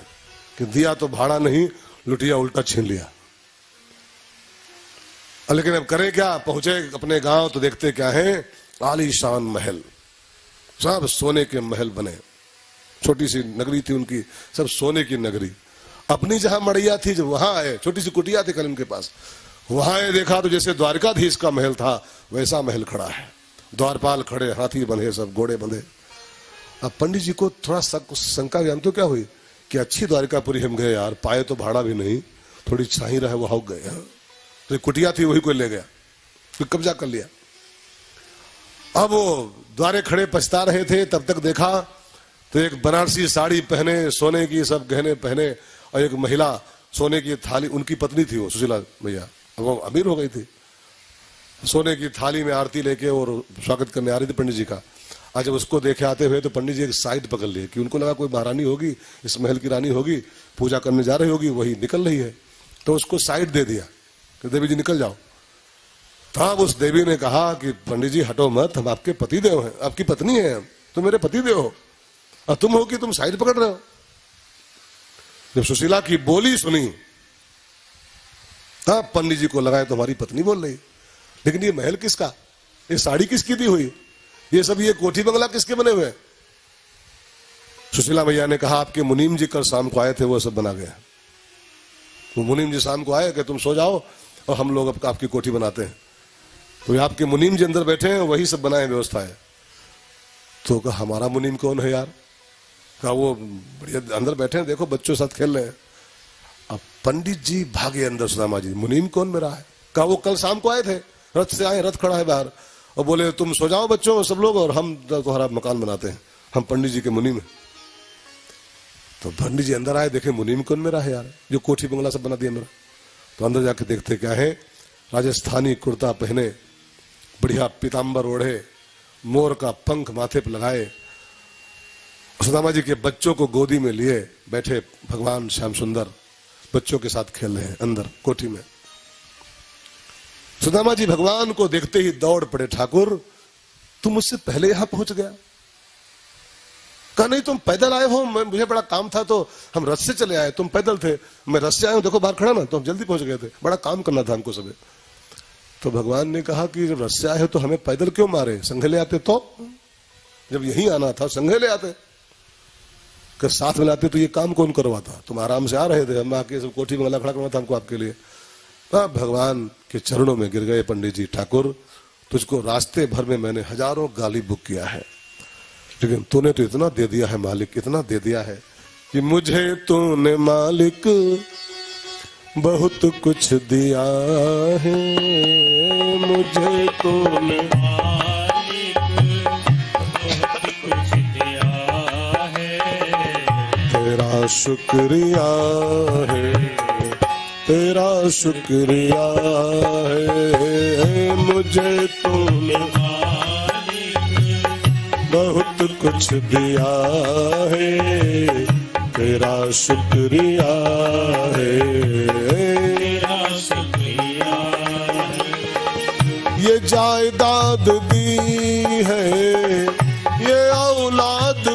Speaker 1: कि दिया तो भाड़ा नहीं, लोटिया उल्टा छीन लिया। लेकिन अब करें क्या, पहुंचे अपने गांव तो देखते क्या है, आलीशान महल, सब सोने के महल बने, छोटी सी नगरी थी उनकी, सब सोने की नगरी। अपनी जहां मड़ैया थी जब वहां आए, छोटी सी कुटिया थी कल उनके पास, वहां आए देखा तो जैसे द्वारकाधीश का महल था वैसा महल खड़ा है, द्वारपाल खड़े, हाथी बंधे, सब घोड़े बंधे। अब पंडित जी को थोड़ा शंका ज्ञान तो क्या हुई कि अच्छी द्वारकापुरी हम गए यार, पाए तो भाड़ा भी नहीं, थोड़ी छाही रहे वो हो गए, तो कुटिया थी वही कोई ले गया, फिर कब्जा कर लिया। अब वो द्वारे खड़े पछता रहे थे, तब तक देखा तो एक बनारसी साड़ी पहने, सोने की सब गहने पहने, और एक महिला सोने की थाली, उनकी पत्नी थी वो सुशीला भैया, वो अमीर हो गई थी, सोने की थाली में आरती लेके और स्वागत करने आ रही थी पंडित जी का। आज जब उसको देखे आते हुए तो पंडित जी एक साइड पकड़ लिए कि उनको लगा कोई महारानी होगी, इस महल की रानी होगी, पूजा करने जा रही होगी, वही निकल रही है, तो उसको साइड दे दिया कि देवी जी निकल जाओ। तब उस देवी ने कहा कि पंडित जी हटो मत, हम आपके पति देव हैं, आपकी पत्नी है, तुम मेरे पति देव हो, और तुम हो कि तुम साइड पकड़ रहे हो। जब सुशीला की बोली सुनी तब पंडित जी को लगा तुम्हारी पत्नी बोल रही, लेकिन ये महल किसका, ये साड़ी किसकी दी हुई, ये सब ये कोठी बंगला किसके बने हुए। सुशीला भैया ने कहा आपके मुनीम जी कल शाम को आए थे, वो सब बना गया। वो मुनीम जी शाम को आए कि तुम सो जाओ और हम लोग आपकी कोठी बनाते हैं, तो आपके मुनीम जी अंदर बैठे हैं, वही सब बनाए व्यवस्था है। तो कहा हमारा मुनीम कौन है यार, कहा वो बढ़िया अंदर बैठे हैं, देखो बच्चों साथ खेल रहे हैं। अब पंडित जी भागे अंदर, सुदामा जी मुनीम कौन मेरा है, कहा वो कल शाम को आए थे, रथ से आए, रथ खड़ा है बाहर, और बोले तुम सो जाओ बच्चों सब लोग, और हम तुम्हारा मकान बनाते हैं, हम पंडित जी के मुनीम हैं। तो पंडित जी अंदर आए, देखे मुनीम कौन मेरा है यार, जो कोठी बंगला सब बना दिया मेरा। तो अंदर जाके देखते क्या है, राजस्थानी कुर्ता पहने, बढ़िया पीताम्बर ओढ़े, मोर का पंख माथे पर लगाए, सुदामा जी के बच्चों को गोदी में लिए बैठे भगवान श्याम सुंदर बच्चों के साथ खेल रहे हैं अंदर कोठी में। सुदामा जी भगवान को देखते ही दौड़ पड़े, ठाकुर तुम मुझसे पहले यहां पहुंच गया। कहा नहीं तुम पैदल आए हो, मुझे बड़ा काम था तो हम रथ से चले आए, तुम पैदल थे, मैं रथ से आया हूं, देखो बाहर खड़ा ना, तो हम जल्दी पहुंच गए थे, बड़ा काम करना था हमको सबे। तो भगवान ने कहा कि जब रथ से आए हो तो हमें पैदल क्यों मारे, संघे ले आते, तो जब यहीं आना था संघे ले आते, कि साथ में लाते तो ये काम कौन करवाता, तुम आराम से आ रहे थे, हम आके सब कोठी बंगला खड़ा करना था हमको आपके लिए। भगवान के चरणों में गिर गए पंडित जी, ठाकुर तुझको रास्ते भर में मैंने हजारों गाली बुक किया है, लेकिन तूने तो इतना दे दिया है मालिक, इतना दे दिया है कि मुझे तूने मालिक बहुत कुछ दिया है, मुझे तूने
Speaker 2: मालिक बहुत कुछ दिया है,
Speaker 1: तेरा शुक्रिया है, तेरा शुक्रिया है, मुझे तूने बहुत कुछ दिया है, तेरा शुक्रिया है,
Speaker 2: तेरा शुक्रिया है।
Speaker 1: ये जायदाद दी है, ये औलाद